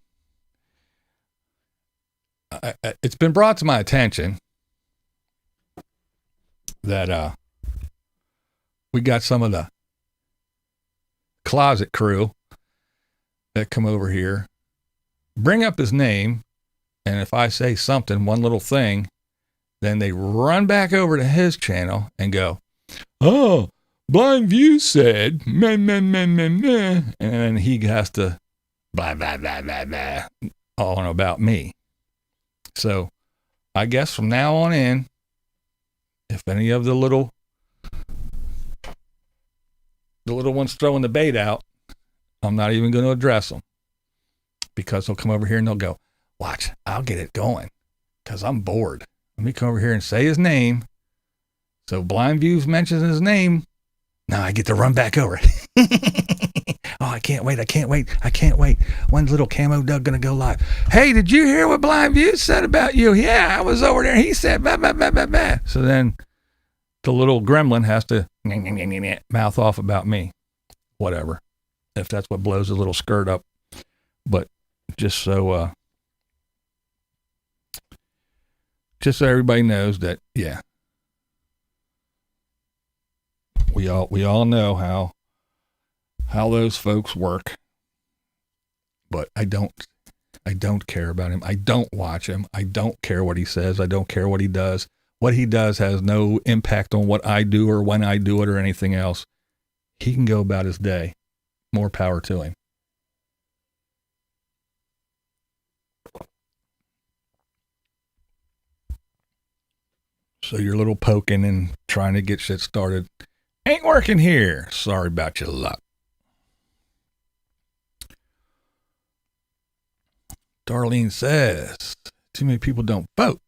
A: It's been brought to my attention that we got some of the closet crew that come over here, bring up his name, and if I say something, one little thing, then they run back over to his channel and go, oh, Blind View said, meh, meh, meh, meh, meh. And then he has to blah, blah, blah, blah, blah, all about me. So I guess from now on in, if any of the little ones throwing the bait out, I'm not even going to address them because they'll come over here and they'll go, watch, I'll get it going because I'm bored. Let me come over here and say his name So Blind Views mentions his name. Now I get to run back over. Oh, I can't wait. When's little Camo Doug going to go live? Hey, did you hear what Blind Views said about you? Yeah, I was over there. He said, bah, bah, bah, bah, bah. So then the little gremlin has to mouth off about me. Whatever. If that's what blows his little skirt up. But just so everybody knows that, yeah. We all know how those folks work, but I don't care about him. I don't watch him. I don't care what he says. I don't care what he does. What he does has no impact on what I do or when I do it or anything else. He can go about his day. More power to him. So your little poking and trying to get shit started ain't working here. Sorry about your luck. Darlene says, too many people don't vote.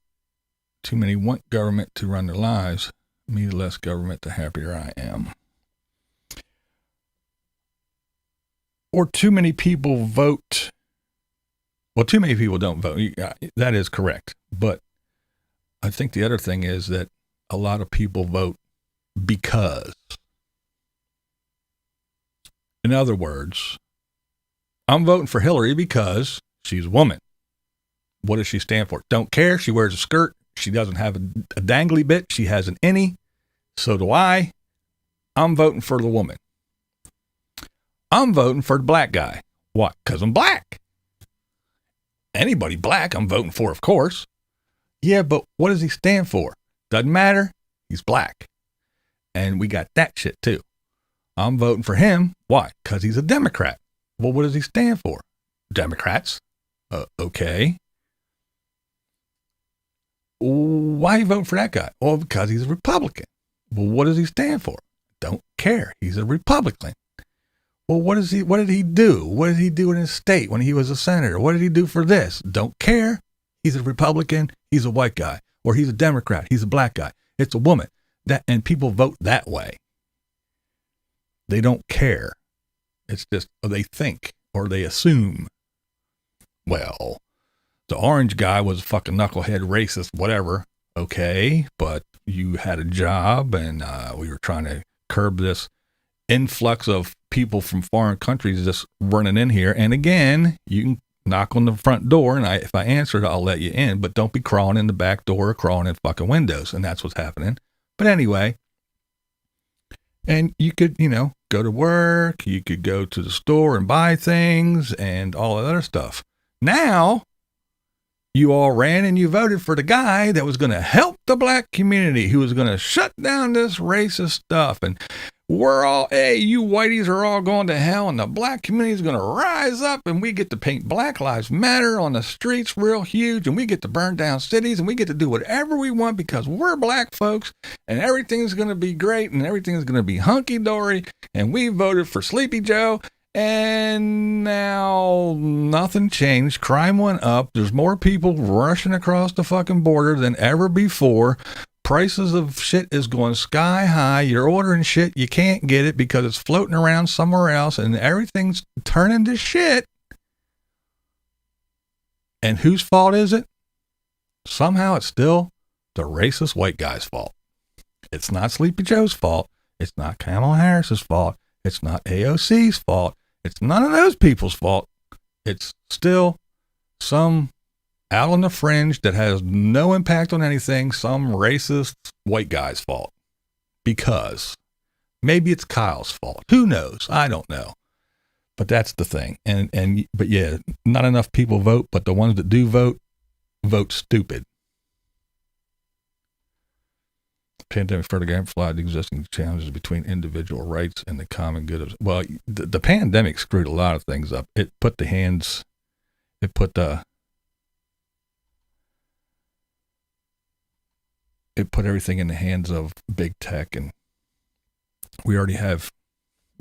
A: Too many want government to run their lives. Me, the less government, the happier I am. Or too many people vote. Well, too many people don't vote. That is correct. But I think the other thing is that a lot of people vote because. In other words, I'm voting for Hillary because she's a woman. What does she stand for? Don't care. She wears a skirt. She doesn't have a dangly bit. She has an innie. So do I. I'm voting for the woman. I'm voting for the black guy. Why? Because I'm black. Anybody black I'm voting for, of course. Yeah, but what does he stand for? Doesn't matter. He's black. And we got that shit too. I'm voting for him. Why? Because he's a Democrat. Well, what does he stand for? Democrats. Okay. Why are you voting for that guy? Well, because he's a Republican. Well, what does he stand for? Don't care. He's a Republican. Well, what did he do? What did he do in his state when he was a senator? What did he do for this? Don't care. He's a Republican. He's a white guy. Or he's a Democrat. He's a black guy. It's a woman. And people vote that way. They don't care. It's just they think or they assume. Well, the orange guy was a fucking knucklehead, racist, whatever. Okay, but you had a job and we were trying to curb this influx of people from foreign countries just running in here. And again, you can knock on the front door and if I answer it, I'll let you in, but don't be crawling in the back door or crawling in fucking windows. And that's what's happening. But anyway, and you could, go to work, you could go to the store and buy things and all that other stuff. Now, you all ran and you voted for the guy that was going to help the black community, who was going to shut down this racist stuff. And we're all, hey, you whiteys are all going to hell, and the black community is going to rise up, and we get to paint Black Lives Matter on the streets real huge, and we get to burn down cities, and we get to do whatever we want because we're black folks, and everything's going to be great, and everything's going to be hunky-dory, and we voted for Sleepy Joe. And now nothing changed. Crime went up. There's more people rushing across the fucking border than ever before. Prices of shit is going sky high. You're ordering shit. You can't get it because it's floating around somewhere else and everything's turning to shit. And whose fault is it? Somehow it's still the racist white guy's fault. It's not Sleepy Joe's fault. It's not Kamala Harris's fault. It's not AOC's fault. It's none of those people's fault. It's still some out on the fringe that has no impact on anything, some racist white guy's fault. Because maybe it's Kyle's fault. Who knows? I don't know. But that's the thing. But yeah, not enough people vote, but the ones that do vote stupid. Pandemic further amplified the existing challenges between individual rights and the common good of, well, the pandemic screwed a lot of things up. It put everything in the hands of big tech, and we already have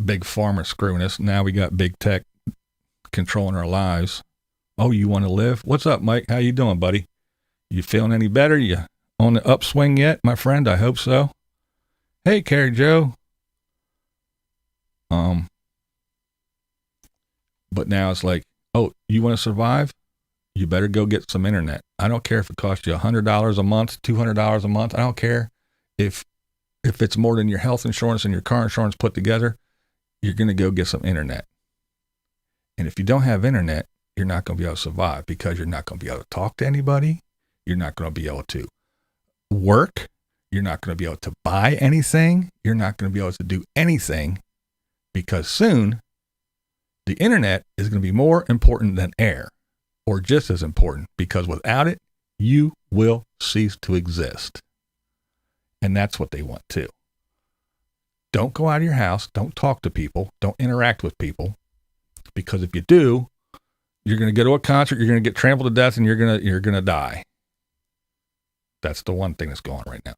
A: big pharma screwing us. Now we got big tech controlling our lives. Oh, you want to live? What's up, Mike? How you doing, buddy? You feeling any better? You on the upswing yet, my friend? I hope so. Hey, Carrie Joe. But now it's like, oh, you want to survive? You better go get some internet. I don't care if it costs you $100 a month, $200 a month. I don't care if it's more than your health insurance and your car insurance put together. You're going to go get some internet. And if you don't have internet, you're not going to be able to survive because you're not going to be able to talk to anybody. You're not going to be able to work. You're not going to be able to buy anything. You're not going to be able to do anything because soon the internet is going to be more important than air, or just as important, because without it, you will cease to exist. And that's what they want too. Don't go out of your house. Don't talk to people. Don't interact with people. Because if you do, you're going to go to a concert, you're going to get trampled to death, and you're going to die. That's the one thing that's going on right now.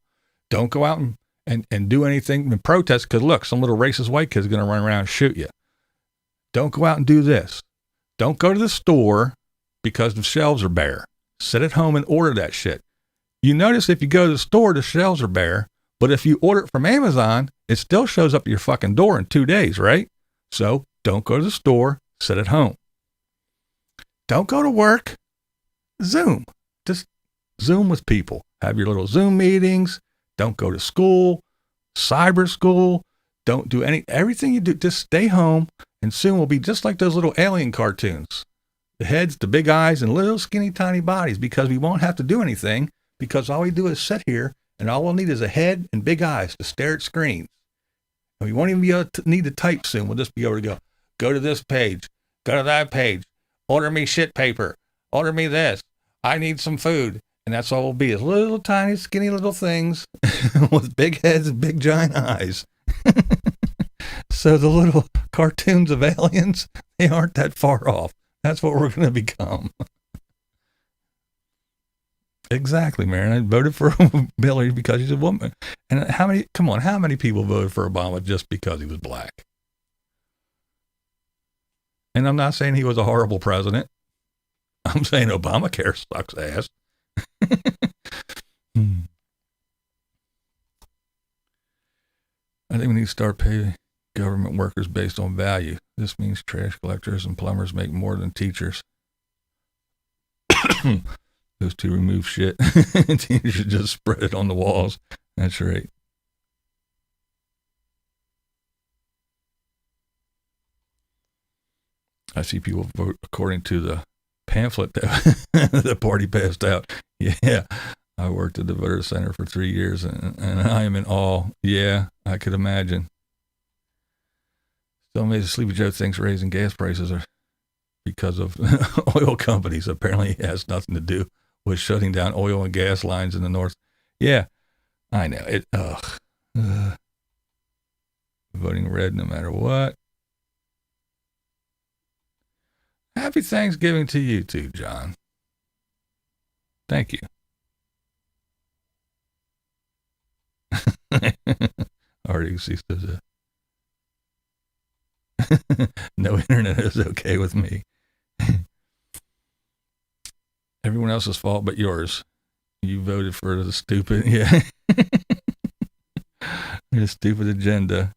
A: Don't go out and do anything and protest because look, some little racist white kid's going to run around and shoot you. Don't go out and do this. Don't go to the store because the shelves are bare. Sit at home and order that shit. You notice if you go to the store, the shelves are bare, but if you order it from Amazon, it still shows up at your fucking door in 2 days, right? So don't go to the store, sit at home. Don't go to work. Zoom. Just Zoom with people. Have your little Zoom meetings. Don't go to school, cyber school. Don't do everything you do. Just stay home, and soon we'll be just like those little alien cartoons. The heads, the big eyes, and little skinny tiny bodies because we won't have to do anything because all we do is sit here, and all we'll need is a head and big eyes to stare at screens. And we won't even be able to need to type soon. We'll just be able to go to this page, go to that page, order me shit paper, order me this. I need some food. And that's all we'll be is little tiny skinny little things with big heads and big giant eyes. So the little cartoons of aliens, they aren't that far off. That's what we're going to become. Exactly, Marion. I voted for Hillary because he's a woman. And how many people voted for Obama just because he was black? And I'm not saying he was a horrible president. I'm saying Obamacare sucks ass. I think we need to start paying government workers based on value. This means trash collectors and plumbers make more than teachers. Those two remove shit. Teachers should just spread it on the walls. That's right. I see people vote according to the pamphlet that the party passed out. Yeah, I worked at the voter center for 3 years, and I am in awe. Yeah, I could imagine. Still amazed Sleepy Joe thinks raising gas prices are because of oil companies. Apparently it has nothing to do with shutting down oil and gas lines in the north. Yeah, I know. Voting red no matter what. Happy Thanksgiving to you too, John. Thank you. RDC says no internet is okay with me. Everyone else's fault but yours. You voted for the stupid, the stupid agenda,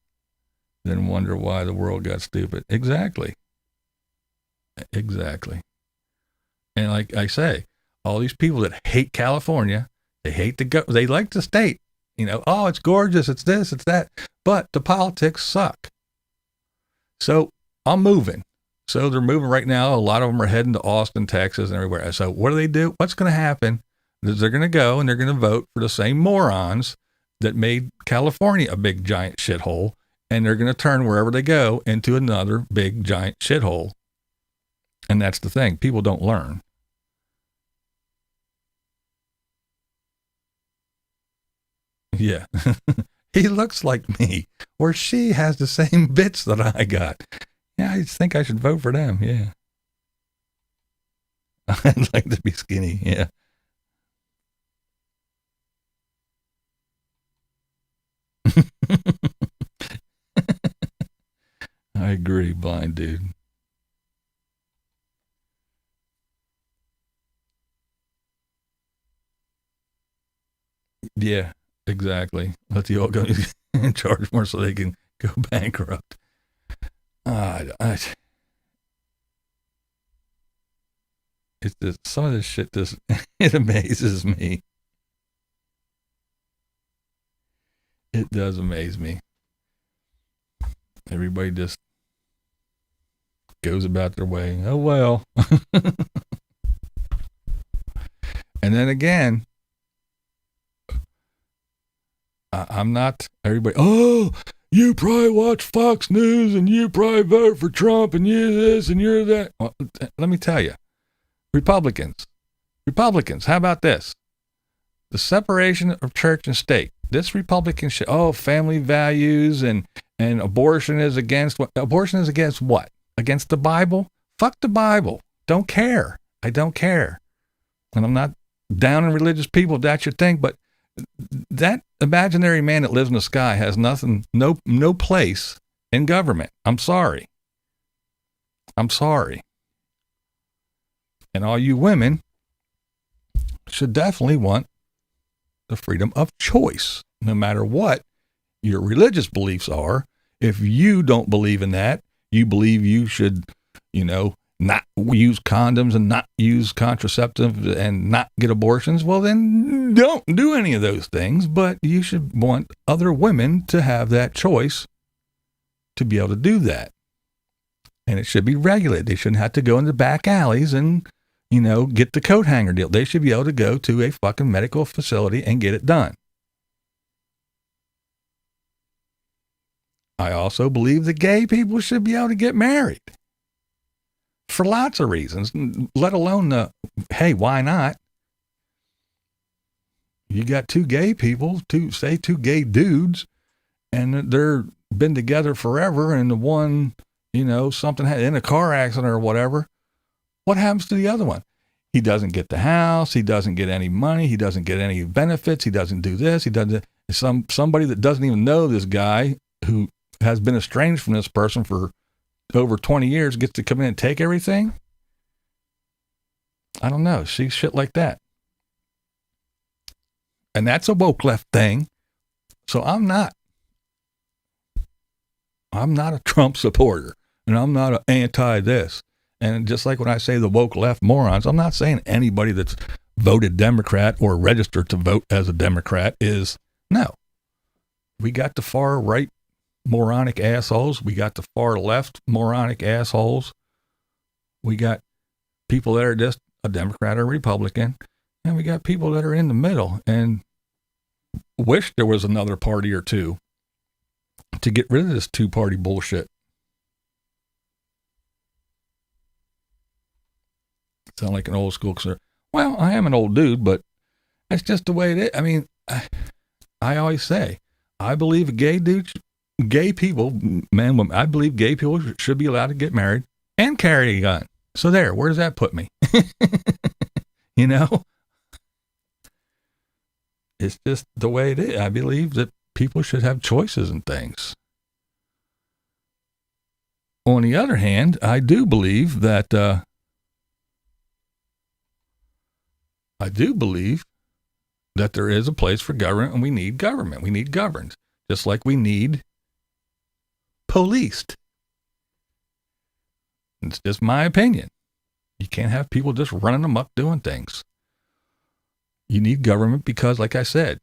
A: then wonder why the world got stupid. Exactly. And like I say, all these people that hate California, they like the state, oh, it's gorgeous, it's this, it's that, but the politics suck. So I'm moving. So they're moving right now. A lot of them are heading to Austin, Texas, and everywhere. So what do? What's going to happen is they're going to go and they're going to vote for the same morons that made California a big giant shithole, and they're going to turn wherever they go into another big giant shithole. And that's the thing. People don't learn. Yeah. He looks like me, or she has the same bits that I got. Yeah, I think I should vote for them. Yeah. I'd like to be skinny. Yeah. I agree, blind dude. Yeah, exactly. Let the oil go. and charge more so they can go bankrupt. It's just, some of this shit just, it amazes me. It does amaze me. Everybody just goes about their way. Oh, well. And then again, I'm not everybody. Oh, you probably watch Fox News and you probably vote for Trump and you this and you're that. Well, let me tell you, Republicans, how about this? The separation of church and state. This Republican shit. Oh, family values and abortion is against what? Abortion is against what? Against the Bible? Fuck the Bible. Don't care. I don't care. And I'm not down on religious people if that's your thing, but that imaginary man that lives in the sky has nothing, no place in government. I'm sorry. And all you women should definitely want the freedom of choice, no matter what your religious beliefs are. If you don't believe in that, you believe you should, not use condoms and not use contraceptives and not get abortions, well, then don't do any of those things. But you should want other women to have that choice to be able to do that. And it should be regulated. They shouldn't have to go into back alleys and, get the coat hanger deal. They should be able to go to a fucking medical facility and get it done. I also believe that gay people should be able to get married for lots of reasons, let alone hey, why not? You got two gay people, two gay dudes, and they're been together forever, and the one, something in a car accident or whatever. What happens to the other one? He doesn't get the house. He doesn't get any money. He doesn't get any benefits. He doesn't do this. He doesn't. Somebody that doesn't even know this guy who has been estranged from this person for over 20 years gets to come in and take everything. I don't know. See shit like that. And that's a woke left thing. So I'm not a Trump supporter, and I'm not an anti this. And just like when I say the woke left morons, I'm not saying anybody that's voted Democrat or registered to vote as a Democrat is. No. We got the far right moronic assholes. We got the far left moronic assholes. We got people that are just a Democrat or Republican. And we got people that are in the middle and wish there was another party or two to get rid of this two-party bullshit. Sound like an old school sir. Well, I am an old dude, but that's just the way it is. I mean, I always say, I believe gay people, men, women, I believe gay people should be allowed to get married and carry a gun. So there, where does that put me? It's just the way it is. I believe that people should have choices and things. On the other hand, I do believe that there is a place for government, and we need government. We need governed, just like we need policed. It's just my opinion. You can't have people just running amok doing things. You need government because, like I said,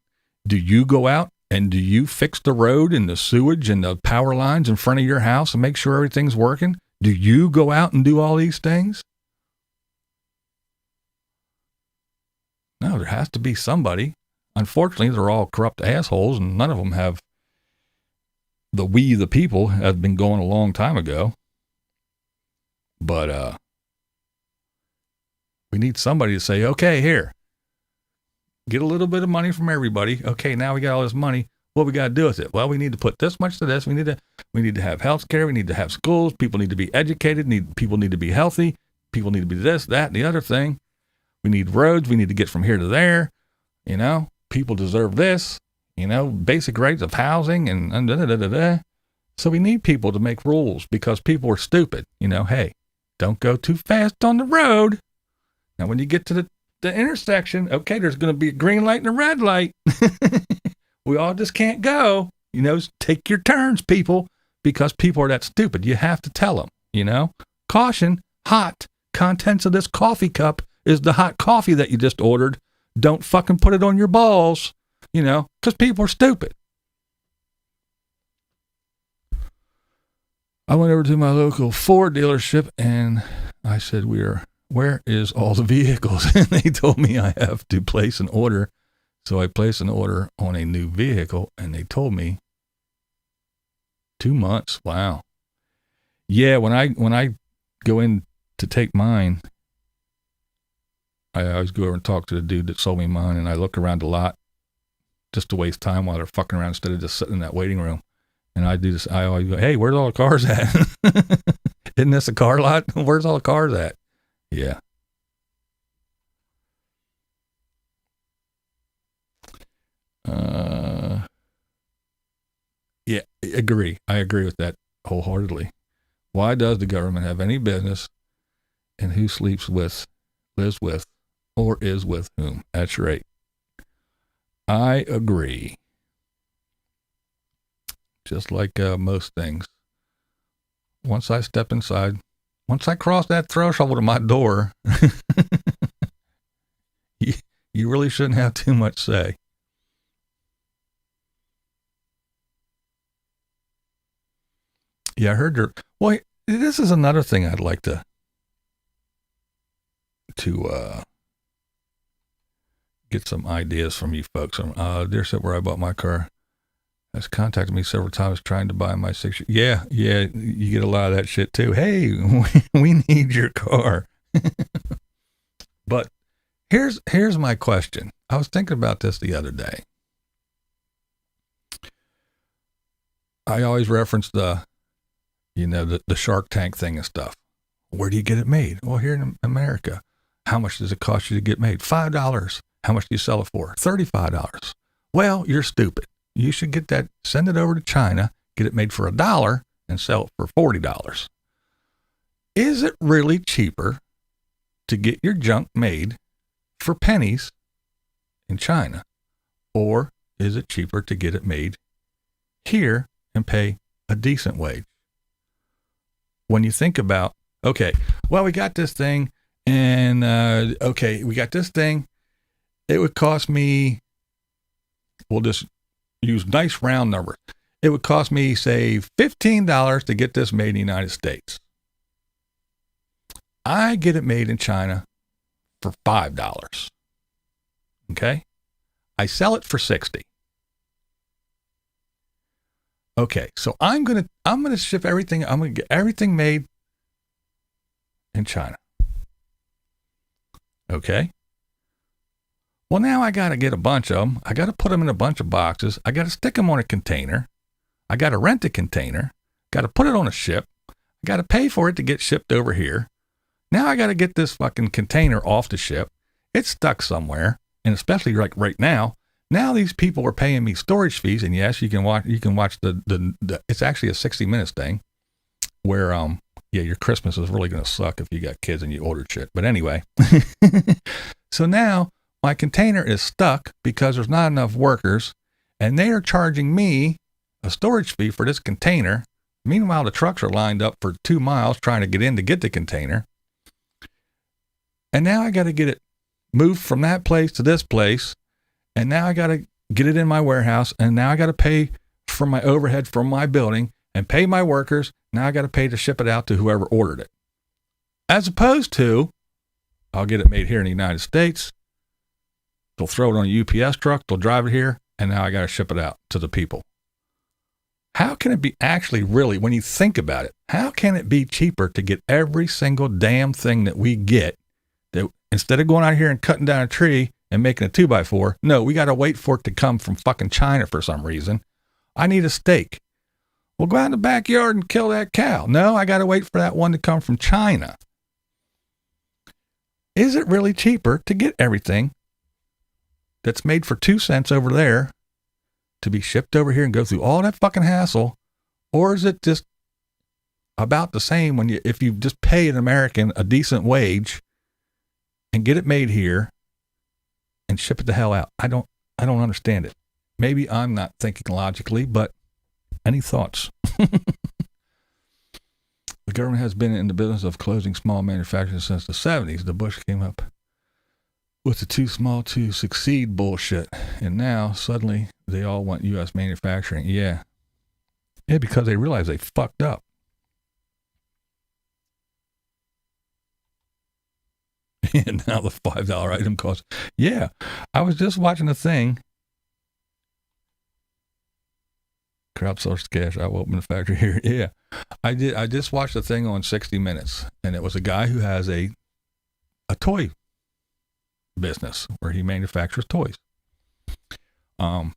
A: do you go out and do you fix the road and the sewage and the power lines in front of your house and make sure everything's working? Do you go out and do all these things? No, there has to be somebody. Unfortunately, they're all corrupt assholes, and none of them have the people have been going a long time ago. But we need somebody to say, okay, here, get a little bit of money from everybody. Okay, now we got all this money. What we got to do with it? Well, we need to put this much to this. We need to have health care. We need to have schools. People need to be educated. People need to be healthy. People need to be this, that, and the other thing. We need roads. We need to get from here to there. People deserve this, basic rights of housing and da, da, da, da, da. So we need people to make rules because people are stupid. Hey, don't go too fast on the road. Now, when you get to the intersection, okay, there's going to be a green light and a red light. We all just can't go. Take your turns, people, because people are that stupid. You have to tell them, Caution, hot. Contents of this coffee cup is the hot coffee that you just ordered. Don't fucking put it on your balls, because people are stupid. I went over to my local Ford dealership and I said, where is all the vehicles? And they told me I have to place an order. So I placed an order on a new vehicle and they told me 2 months. Wow. Yeah. When I go in to take mine, I always go over and talk to the dude that sold me mine, and I look around the lot just to waste time while they're fucking around instead of just sitting in that waiting room. And I do this. I always go, hey, where's all the cars at? Isn't this a car lot? Where's all the cars at? Yeah. Yeah, I agree with that wholeheartedly. Why does the government have any business in who sleeps with, lives with, or is with whom? That's right. I agree. Just like most things. Once I step inside, once I cross that threshold of my door, you really shouldn't have too much say. Yeah, I heard your... Well, this is another thing I'd like to get some ideas from you folks. Dealership where I bought my car has contacted me several times trying to buy my 6 year. Yeah, you get a lot of that shit too. Hey, we need your car. But here's my question. I was thinking about this the other day. I always reference the Shark Tank thing and stuff. Where do you get it made? Well, here in America. How much does it cost you to get made? $5. How much do you sell it for? $35. Well, you're stupid. You should get that, send it over to China, get it made for $1 and sell it for $40. Is it really cheaper to get your junk made for pennies in China? Or is it cheaper to get it made here and pay a decent wage? When you think about, okay, well, we got this thing and, we got this thing. It would cost me, we'll just use nice round numbers. It would cost me, say, $15 to get this made in the United States. I get it made in China for $5. Okay? I sell it for $60. Okay, so I'm gonna ship everything. I'm gonna get everything made in China. Okay. Well, now I got to get a bunch of them. I got to put them in a bunch of boxes. I got to stick them on a container. I got to rent a container. Got to put it on a ship. I got to pay for it to get shipped over here. Now I got to get this fucking container off the ship. It's stuck somewhere, and especially like right now. Now these people are paying me storage fees, and yes, you can watch the it's actually a 60 Minutes thing where your Christmas is really going to suck if you got kids and you ordered shit. But anyway, so now my container is stuck because there's not enough workers, and they are charging me a storage fee for this container. Meanwhile, the trucks are lined up for 2 miles trying to get in to get the container. And now I got to get it moved from that place to this place. And now I got to get it in my warehouse. And now I got to pay for my overhead from my building and pay my workers. Now I got to pay to ship it out to whoever ordered it. As opposed to, I'll get it made here in the United States. They'll throw it on a UPS truck. They'll drive it here. And now I got to ship it out to the people. How can it be actually really, when you think about it, how can it be cheaper to get every single damn thing that we get, that instead of going out here and cutting down a tree and making a 2x4, no, we got to wait for it to come from fucking China for some reason. I need a steak. Well, go out in the backyard and kill that cow. No, I got to wait for that one to come from China. Is it really cheaper to get everything that's made for 2 cents over there to be shipped over here and go through all that fucking hassle? Or is it just about the same if you just pay an American a decent wage and get it made here and ship it the hell out? I don't understand it. Maybe I'm not thinking logically, but Any thoughts? The government has been in the business of closing small manufacturers since the 70s. The Bush came up with the too small to succeed bullshit. And now, suddenly, they all want U.S. manufacturing. Yeah. Yeah, because they realize they fucked up. And now the $5 item costs. Yeah. I was just watching a thing. Crowdsourced cash. I will open the factory here. Yeah. I did. I just watched a thing on 60 Minutes, and it was a guy who has a toy business where he manufactures toys. And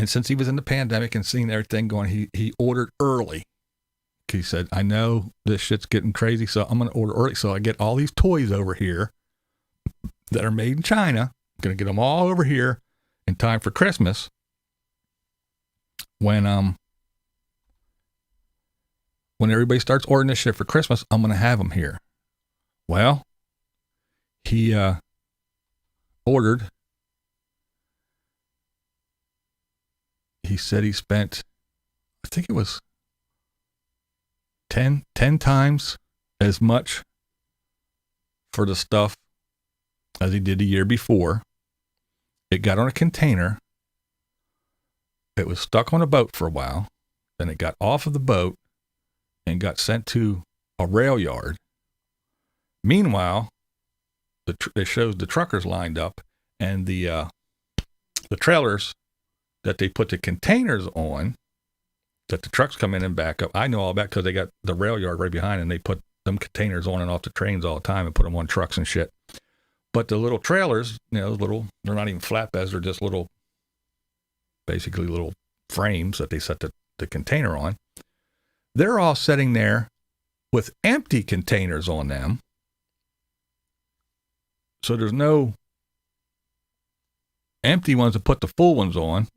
A: since he was in the pandemic and seeing everything going, he ordered early. He said, I know this shit's getting crazy, so I'm going to order early. So I get all these toys over here that are made in China. I'm going to get them all over here in time for Christmas. When everybody starts ordering this shit for Christmas, I'm going to have them here. Well, he ordered. He said he spent, I think it was 10 times as much for the stuff as he did the year before. It got on a container. It was stuck on a boat for a while. Then it got off of the boat and got sent to a rail yard. Meanwhile, it shows the truckers lined up, and the trailers that they put the containers on, that the trucks come in and back up. I know all about because they got the rail yard right behind, and they put them containers on and off the trains all the time and put them on trucks and shit. But the little trailers, they're not even flatbeds, they're just basically little frames that they set the container on. They're all sitting there with empty containers on them. So there's no empty ones to put the full ones on.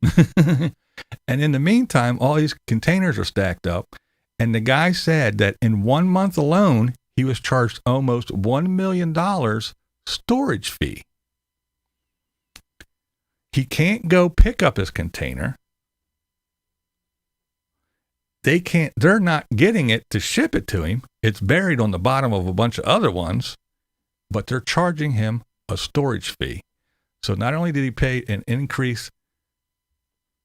A: And in the meantime, all these containers are stacked up. And the guy said that in 1 month alone, he was charged almost $1 million storage fee. He can't go pick up his container. They're not getting it to ship it to him. It's buried on the bottom of a bunch of other ones, but they're charging him a storage fee. So not only did he pay an increase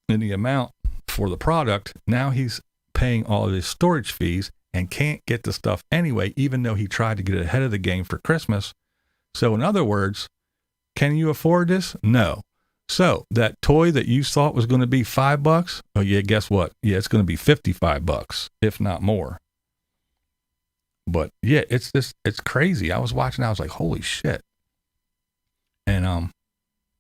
A: in the amount for the product, now he's paying all of his storage fees and can't get the stuff anyway, even though he tried to get ahead of the game for Christmas. So in other words, can you afford this? No. So that toy that you thought was going to be $5, oh yeah, guess what? Yeah, it's going to be $55, if not more. But yeah, it's crazy. I was watching, I was like, holy shit. And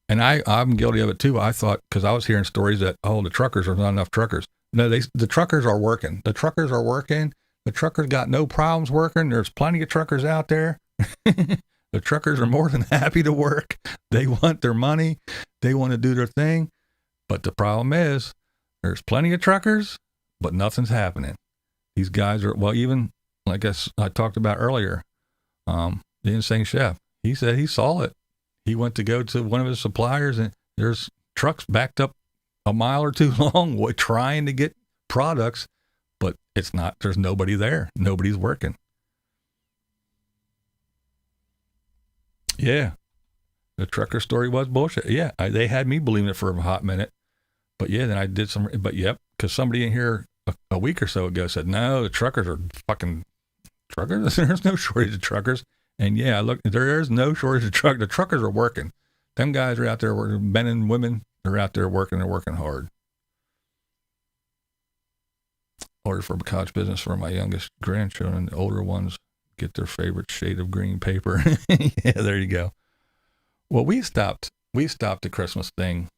A: I'm guilty of it too. I thought, because I was hearing stories that, the truckers, there's not enough truckers. No, the truckers are working. The truckers are working. The truckers got no problems working. There's plenty of truckers out there. The truckers are more than happy to work. They want their money. They want to do their thing. But the problem is there's plenty of truckers, but nothing's happening. These guys are, even like I talked about earlier, the Insane Chef, he said he saw it. He went to go to one of his suppliers, and there's trucks backed up a mile or two long trying to get products, but there's nobody there. Nobody's working. Yeah. The trucker story was bullshit. Yeah. They had me believing it for a hot minute, but yeah, then I did because somebody in here a week or so ago said, no, the truckers are fucking truckers. There's no shortage of truckers. And yeah, there is no shortage of truckers. The truckers are working. Them guys are out there working, men and women, they're out there working. They're working hard. Order for a couch business for my youngest grandchildren. The older ones get their favorite shade of green paper. Yeah, there you go. Well, we stopped the Christmas thing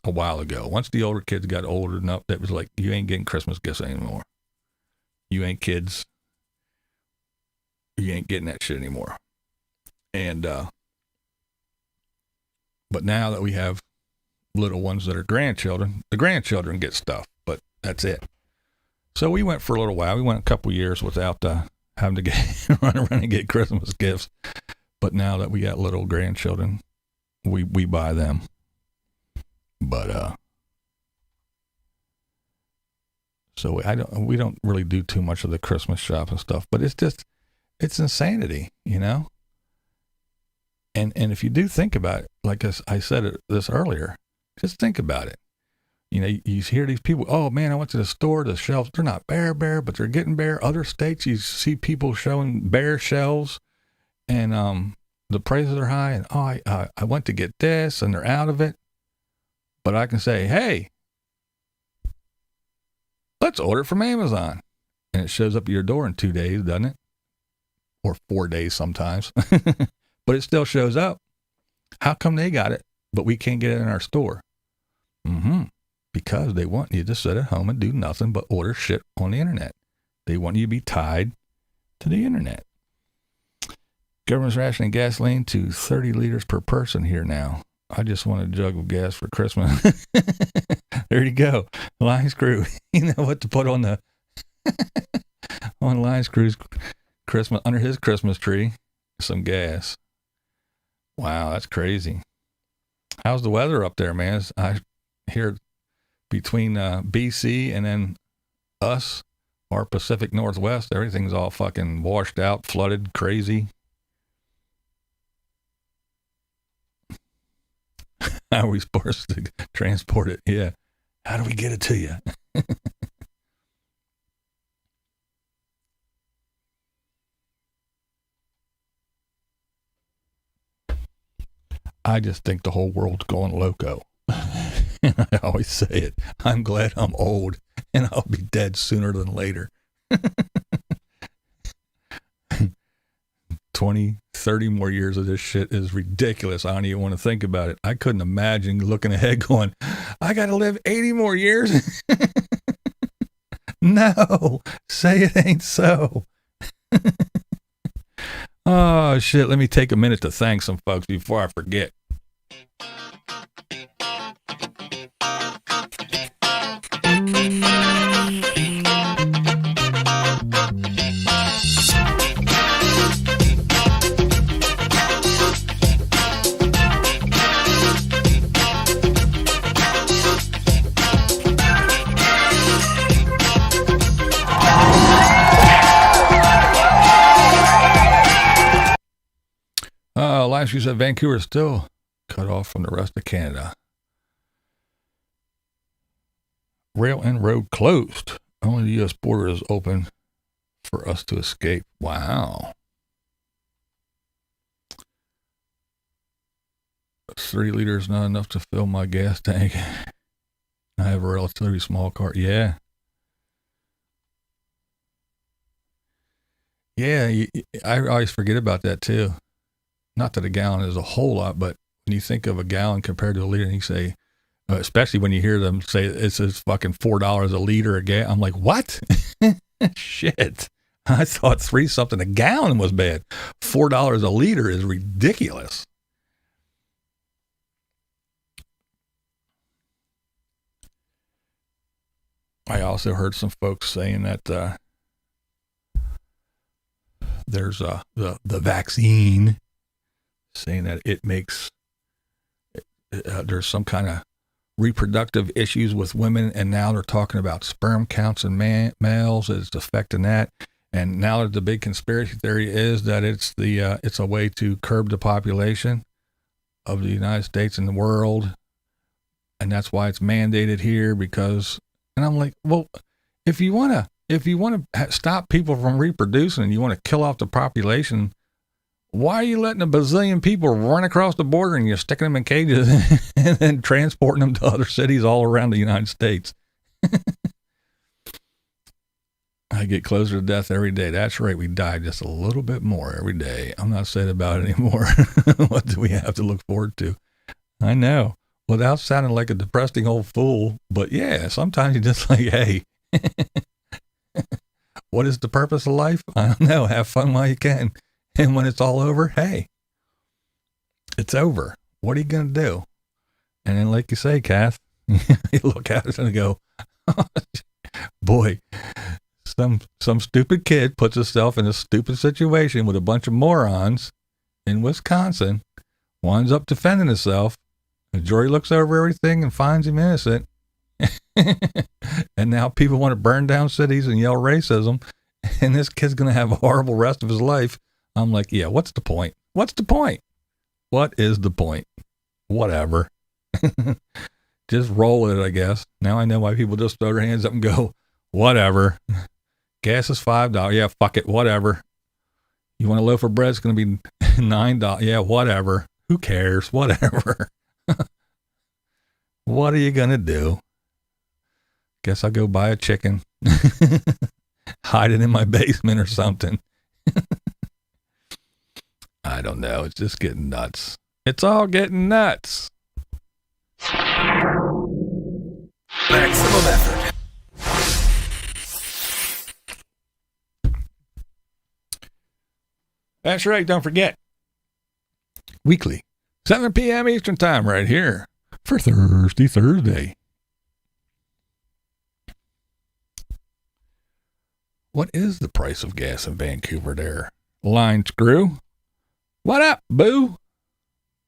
A: a while ago. Once the older kids got older enough, that was like, you ain't getting Christmas gifts anymore. You ain't kids. You ain't getting that shit anymore. And, but now that we have little ones that are grandchildren, the grandchildren get stuff, but that's it. So we went for a little while. We went a couple years without having to run around and get Christmas gifts. But now that we got little grandchildren, we buy them. But So we don't really do too much of the Christmas shop and stuff, but it's insanity, you know? And if you do think about it, like I said this earlier, just think about it. You know, you hear these people, oh man, I went to the store, the shelves, they're not bare, but they're getting bare. Other states, you see people showing bare shelves, and the prices are high, and I went to get this, and they're out of it. But I can say, hey, let's order it from Amazon. And it shows up at your door in 2 days, doesn't it? Or 4 days sometimes. But it still shows up. How come they got it, but we can't get it in our store? Because they want you to sit at home and do nothing but order shit on the internet. They want you to be tied to the internet. Government's rationing gasoline to 30 liters per person here now. I just want a jug of gas for Christmas. There you go. Line Screw. You know what to put on the on Line Screw's Christmas, under his Christmas tree. Some gas. Wow, that's crazy. How's the weather up there, man? I hear between BC and then us, our Pacific Northwest, everything's all fucking washed out, flooded, crazy. How are we supposed to transport it? Yeah. How do we get it to you? I just think the whole world's going loco. And I always say it. I'm glad I'm old and I'll be dead sooner than later. 20, 30 more years of this shit is ridiculous. I don't even want to think about it. I couldn't imagine looking ahead going, I got to live 80 more years. No, say it ain't so. Oh, shit. Let me take a minute to thank some folks before I forget. Last year said Vancouver is still cut off from the rest of Canada. Rail and road closed. Only the U.S. border is open for us to escape. Wow. 3 liters not enough to fill my gas tank. I have a relatively small car. Yeah. Yeah, I always forget about that too. Not that a gallon is a whole lot, but when you think of a gallon compared to a liter, and you say, especially when you hear them say it's fucking $4 a liter a gas, I'm like, what? Shit. I thought 3 something a gallon was bad. $4 a liter is ridiculous. I also heard some folks saying that there's the vaccine, saying that it makes there's some kind of reproductive issues with women, and now they're talking about sperm counts in males, it's affecting that. And now the big conspiracy theory is that it's a way to curb the population of the United States and the world, and that's why it's mandated here. Because, and I'm like, well, if you want to stop people from reproducing and you want to kill off the population, why are you letting a bazillion people run across the border and you're sticking them in cages and then transporting them to other cities all around the United States? I get closer to death every day. That's right. We die just a little bit more every day. I'm not sad about it anymore. What do we have to look forward to? I know. Without sounding like a depressing old fool, but yeah, sometimes you're just like, hey, what is the purpose of life? I don't know. Have fun while you can. And when it's all over, hey, it's over. What are you going to do? And then, like you say, Kath, you look at it and go, oh, boy, some stupid kid puts himself in a stupid situation with a bunch of morons in Wisconsin, winds up defending himself. The jury looks over everything and finds him innocent. And now people want to burn down cities and yell racism, and this kid's going to have a horrible rest of his life. I'm like, yeah, what's the point? What's the point? What is the point? Whatever. Just roll with it, I guess. Now I know why people just throw their hands up and go, whatever. Gas is $5. Yeah, fuck it. Whatever. You want a loaf of bread? It's going to be $9. Yeah, whatever. Who cares? Whatever. What are you going to do? Guess I'll go buy a chicken. Hide it in my basement or something. I don't know. It's just getting nuts. It's all getting nuts.
J: Maximum effort.
A: That's right. Don't forget. Weekly, 7 p.m. Eastern Time right here for Thirsty Thursday. What is the price of gas in Vancouver there? Line screw. What up, boo?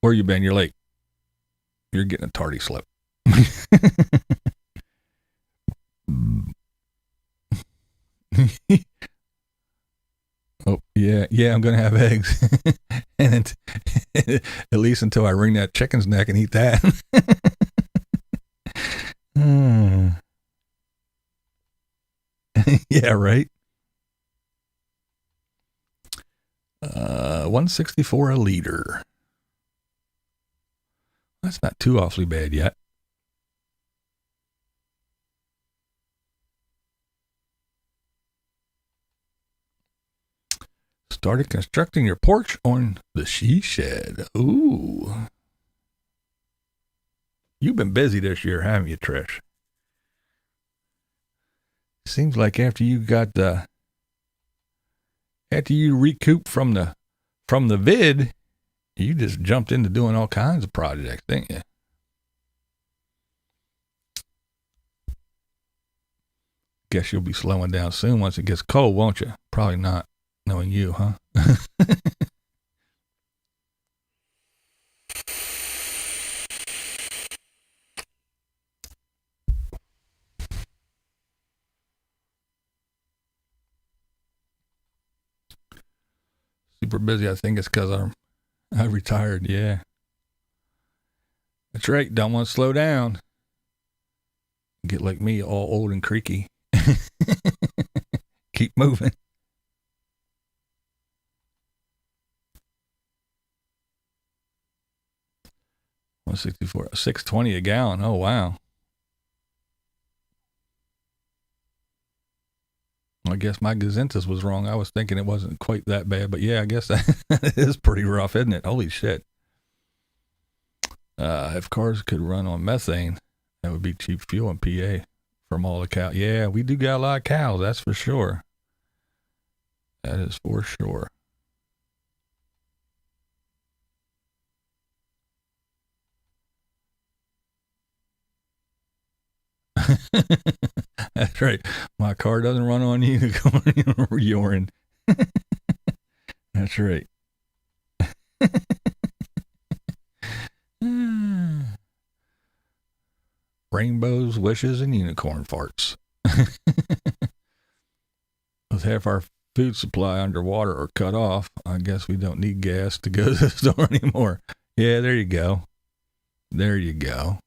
A: Where you been? You're late. You're getting a tardy slip. Oh, yeah, I'm going to have eggs. And at least until I wring that chicken's neck and eat that. Yeah, right. 164 a liter. That's not too awfully bad yet. Started constructing your porch on the she shed. Ooh. You've been busy this year, haven't you, Trish? Seems like after you recouped from the vid, you just jumped into doing all kinds of projects, didn't you? Guess you'll be slowing down soon once it gets cold, won't you? Probably not, knowing you, huh? Super busy. I think it's because I retired. Yeah, that's right. Don't want to slow down. Get like me, all old and creaky. Keep moving. $164, $6.20 a gallon. Oh wow. I guess my Gazintas was wrong. I was thinking it wasn't quite that bad, but yeah, I guess that is pretty rough, isn't it? Holy shit. If cars could run on methane, that would be cheap fuel in PA from all the cows. Yeah, we do got a lot of cows, that's for sure. That is for sure. That's right. My car doesn't run on unicorn urine. That's right. Rainbows, wishes, and unicorn farts. With half our food supply underwater or cut off, I guess we don't need gas to go to the store anymore. Yeah, there you go. There you go.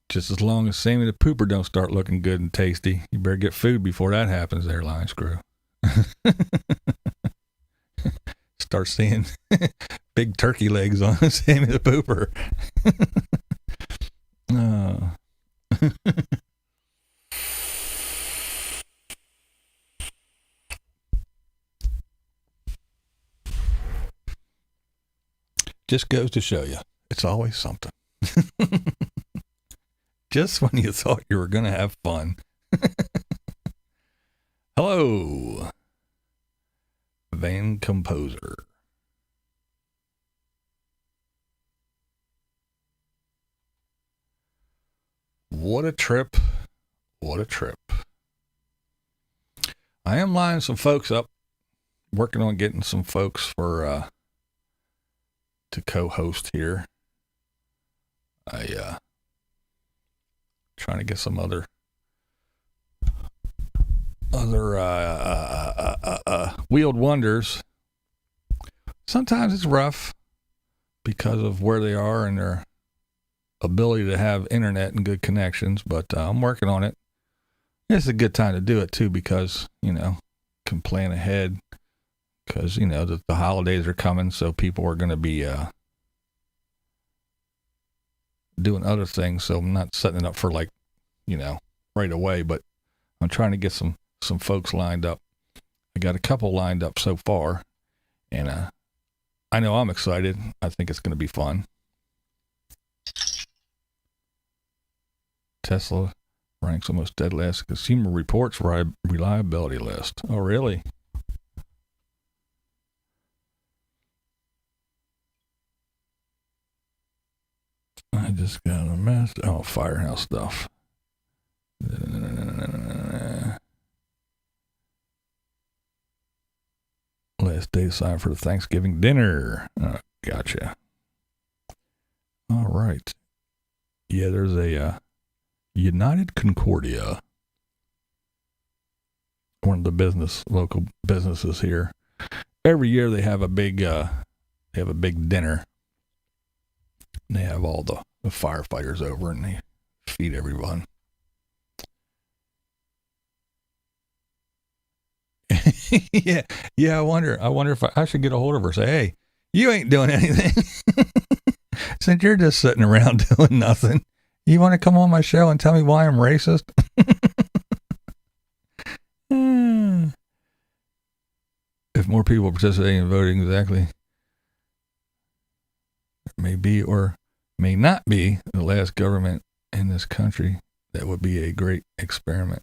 A: Just as long as Sammy the Pooper don't start looking good and tasty, you better get food before that happens there, Line Screw. Start seeing big turkey legs on Sammy the Pooper. Just goes to show you, it's always something. Just when you thought you were going to have fun. Hello, Van Composer. What a trip. What a trip. I am lining some folks up, working on getting some folks to to co-host here. I trying to get some other wheeled wonders. Sometimes it's rough because of where they are and their ability to have internet and good connections, but I'm working on it. It's a good time to do it too, because, you know, can plan ahead, because, you know, the holidays are coming, so people are going to be doing other things. So I'm not setting it up for, like, you know, right away, but I'm trying to get some folks lined up. I got a couple lined up so far, and I know I'm excited. I think it's going to be fun. Tesla ranks almost dead last Consumer Reports reliability list. Oh, really? I just got a mess. Oh, firehouse stuff. Last day signed for the Thanksgiving dinner. Oh, gotcha. All right. Yeah, there's a United Concordia, one of the local businesses here. Every year they have a big dinner. And they have all the firefighters over, and they feed everyone. yeah. I wonder if I should get a hold of her. Say, hey, you ain't doing anything. Since you're just sitting around doing nothing, you want to come on my show and tell me why I'm racist? If more people participate in voting, exactly. It may be or may not be the last government in this country. That would be a great experiment.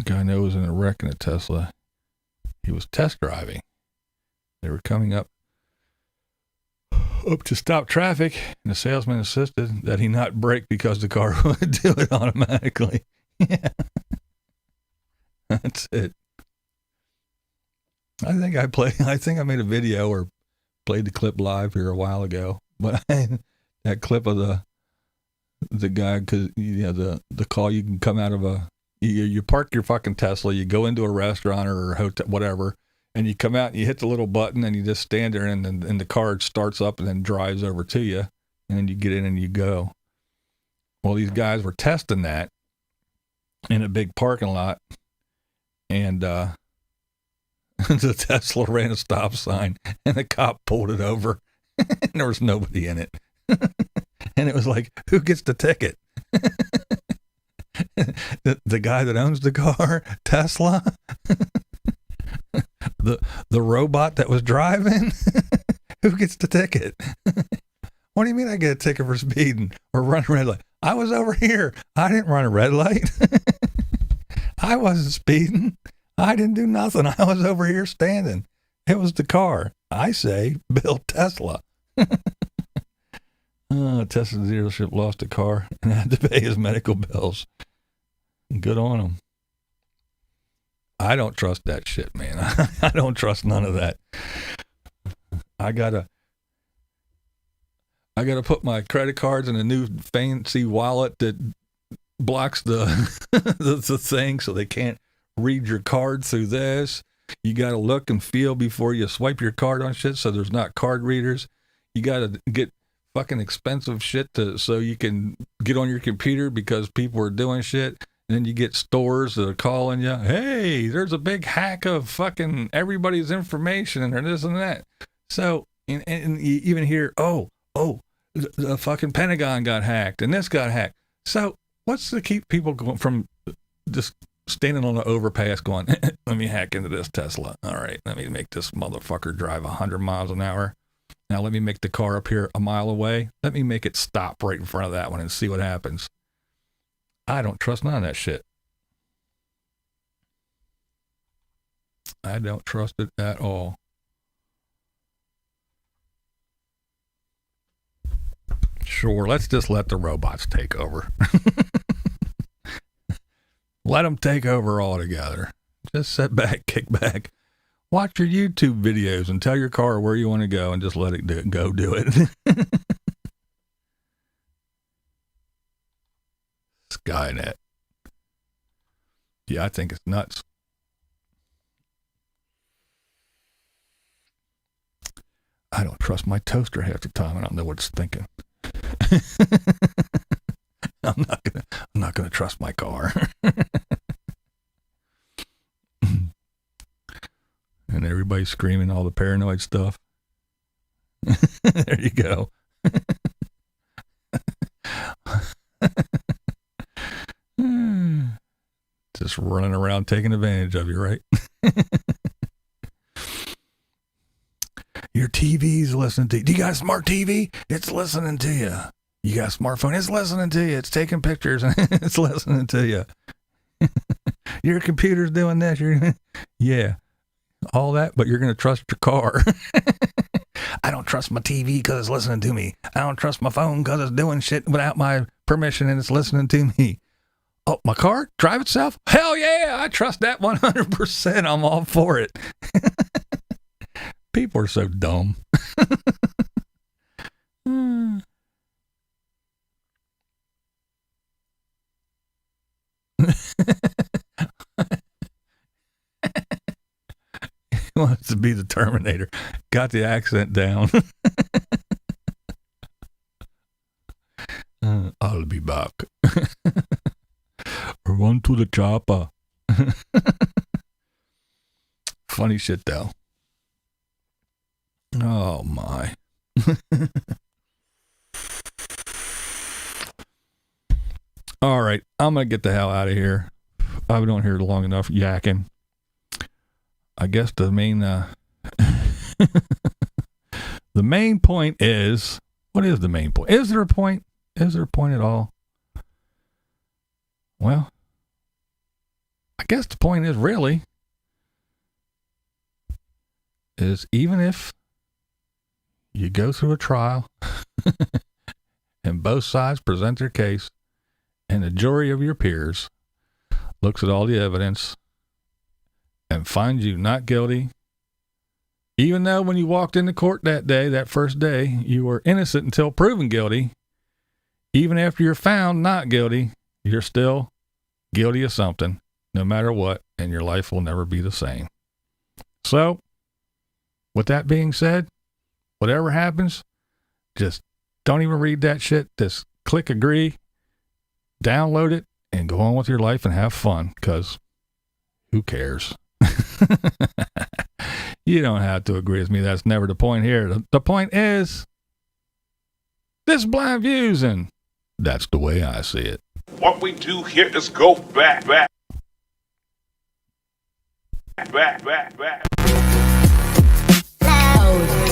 A: Guy knows in a wreck in a Tesla. He was test driving. They were coming up to stop traffic, and the salesman insisted that he not brake because the car would do it automatically. Yeah. That's it. I think I made a video or played the clip live here a while ago, but that clip of the guy, because, you know, the call, you can come out of you park your fucking Tesla, you go into a restaurant or a hotel, whatever, and you come out and you hit the little button and you just stand there, and the car starts up and then drives over to you, and then you get in and you go. Well, these guys were testing that in a big parking lot, and the Tesla ran a stop sign, and the cop pulled it over, and there was nobody in it. And it was like, who gets the ticket? The guy that owns the car, Tesla, the robot that was driving, who gets the ticket? What do you mean I get a ticket for speeding or running a red light? I was over here. I didn't run a red light. I wasn't speeding. I didn't do nothing. I was over here standing. It was the car. I say, Bill Tesla. Tesla dealership lost a car and had to pay his medical bills. Good on him. I don't trust that shit, man. I don't trust none of that. I gotta put my credit cards in a new fancy wallet that blocks the thing, so they can't read your card through this. You gotta look and feel before you swipe your card on shit, so there's not card readers. You gotta get fucking expensive shit so you can get on your computer because people are doing shit. And then you get stores that are calling you, hey, there's a big hack of fucking everybody's information and this and that. So, and you even hear, oh, the fucking Pentagon got hacked and this got hacked. So what's to keep people going from just standing on the overpass going, let me hack into this Tesla. All right, let me make this motherfucker drive 100 miles an hour. Now let me make the car up here a mile away. Let me make it stop right in front of that one and see what happens. I don't trust none of that shit. I don't trust it at all. Sure, let's just let the robots take over. Let them take over altogether. Just sit back, kick back, watch your YouTube videos and tell your car where you want to go and just let it go do it. Skynet. Yeah, I think it's nuts. I don't trust my toaster half the time. I don't know what it's thinking. I'm not gonna trust my car. And everybody's screaming all the paranoid stuff. There you go. Just running around taking advantage of you, right? Your TV's listening to you. Do you got a smart TV? It's listening to you. You got a smartphone? It's listening to you. It's taking pictures and it's listening to you. Your computer's doing this. Yeah, all that, but you're going to trust your car. I don't trust my TV because it's listening to me. I don't trust my phone because it's doing shit without my permission and it's listening to me. Oh, my car? Drive itself? Hell yeah, I trust that 100%. I'm all for it. People are so dumb. He wants to be the Terminator. Got the accent down. I'll be back. Run to the chopper. Funny shit, though. Oh, my. All right. I'm going to get the hell out of here. I've been on here long enough yakking. I guess the main the main point is, what is the main point? Is there a point? Is there a point at all? Well, I guess the point is really is even if you go through a trial and both sides present their case and the jury of your peers looks at all the evidence and finds you not guilty, even though when you walked into court that day, that first day, you were innocent until proven guilty, even after you're found not guilty, you're still guilty of something, no matter what, and your life will never be the same. So, with that being said, whatever happens, just don't even read that shit. Just click agree, download it, and go on with your life and have fun, because who cares? You don't have to agree with me. That's never the point here. The point is, this is Blind Views, and that's the way I see it.
K: What we do here is go back.
L: Loud.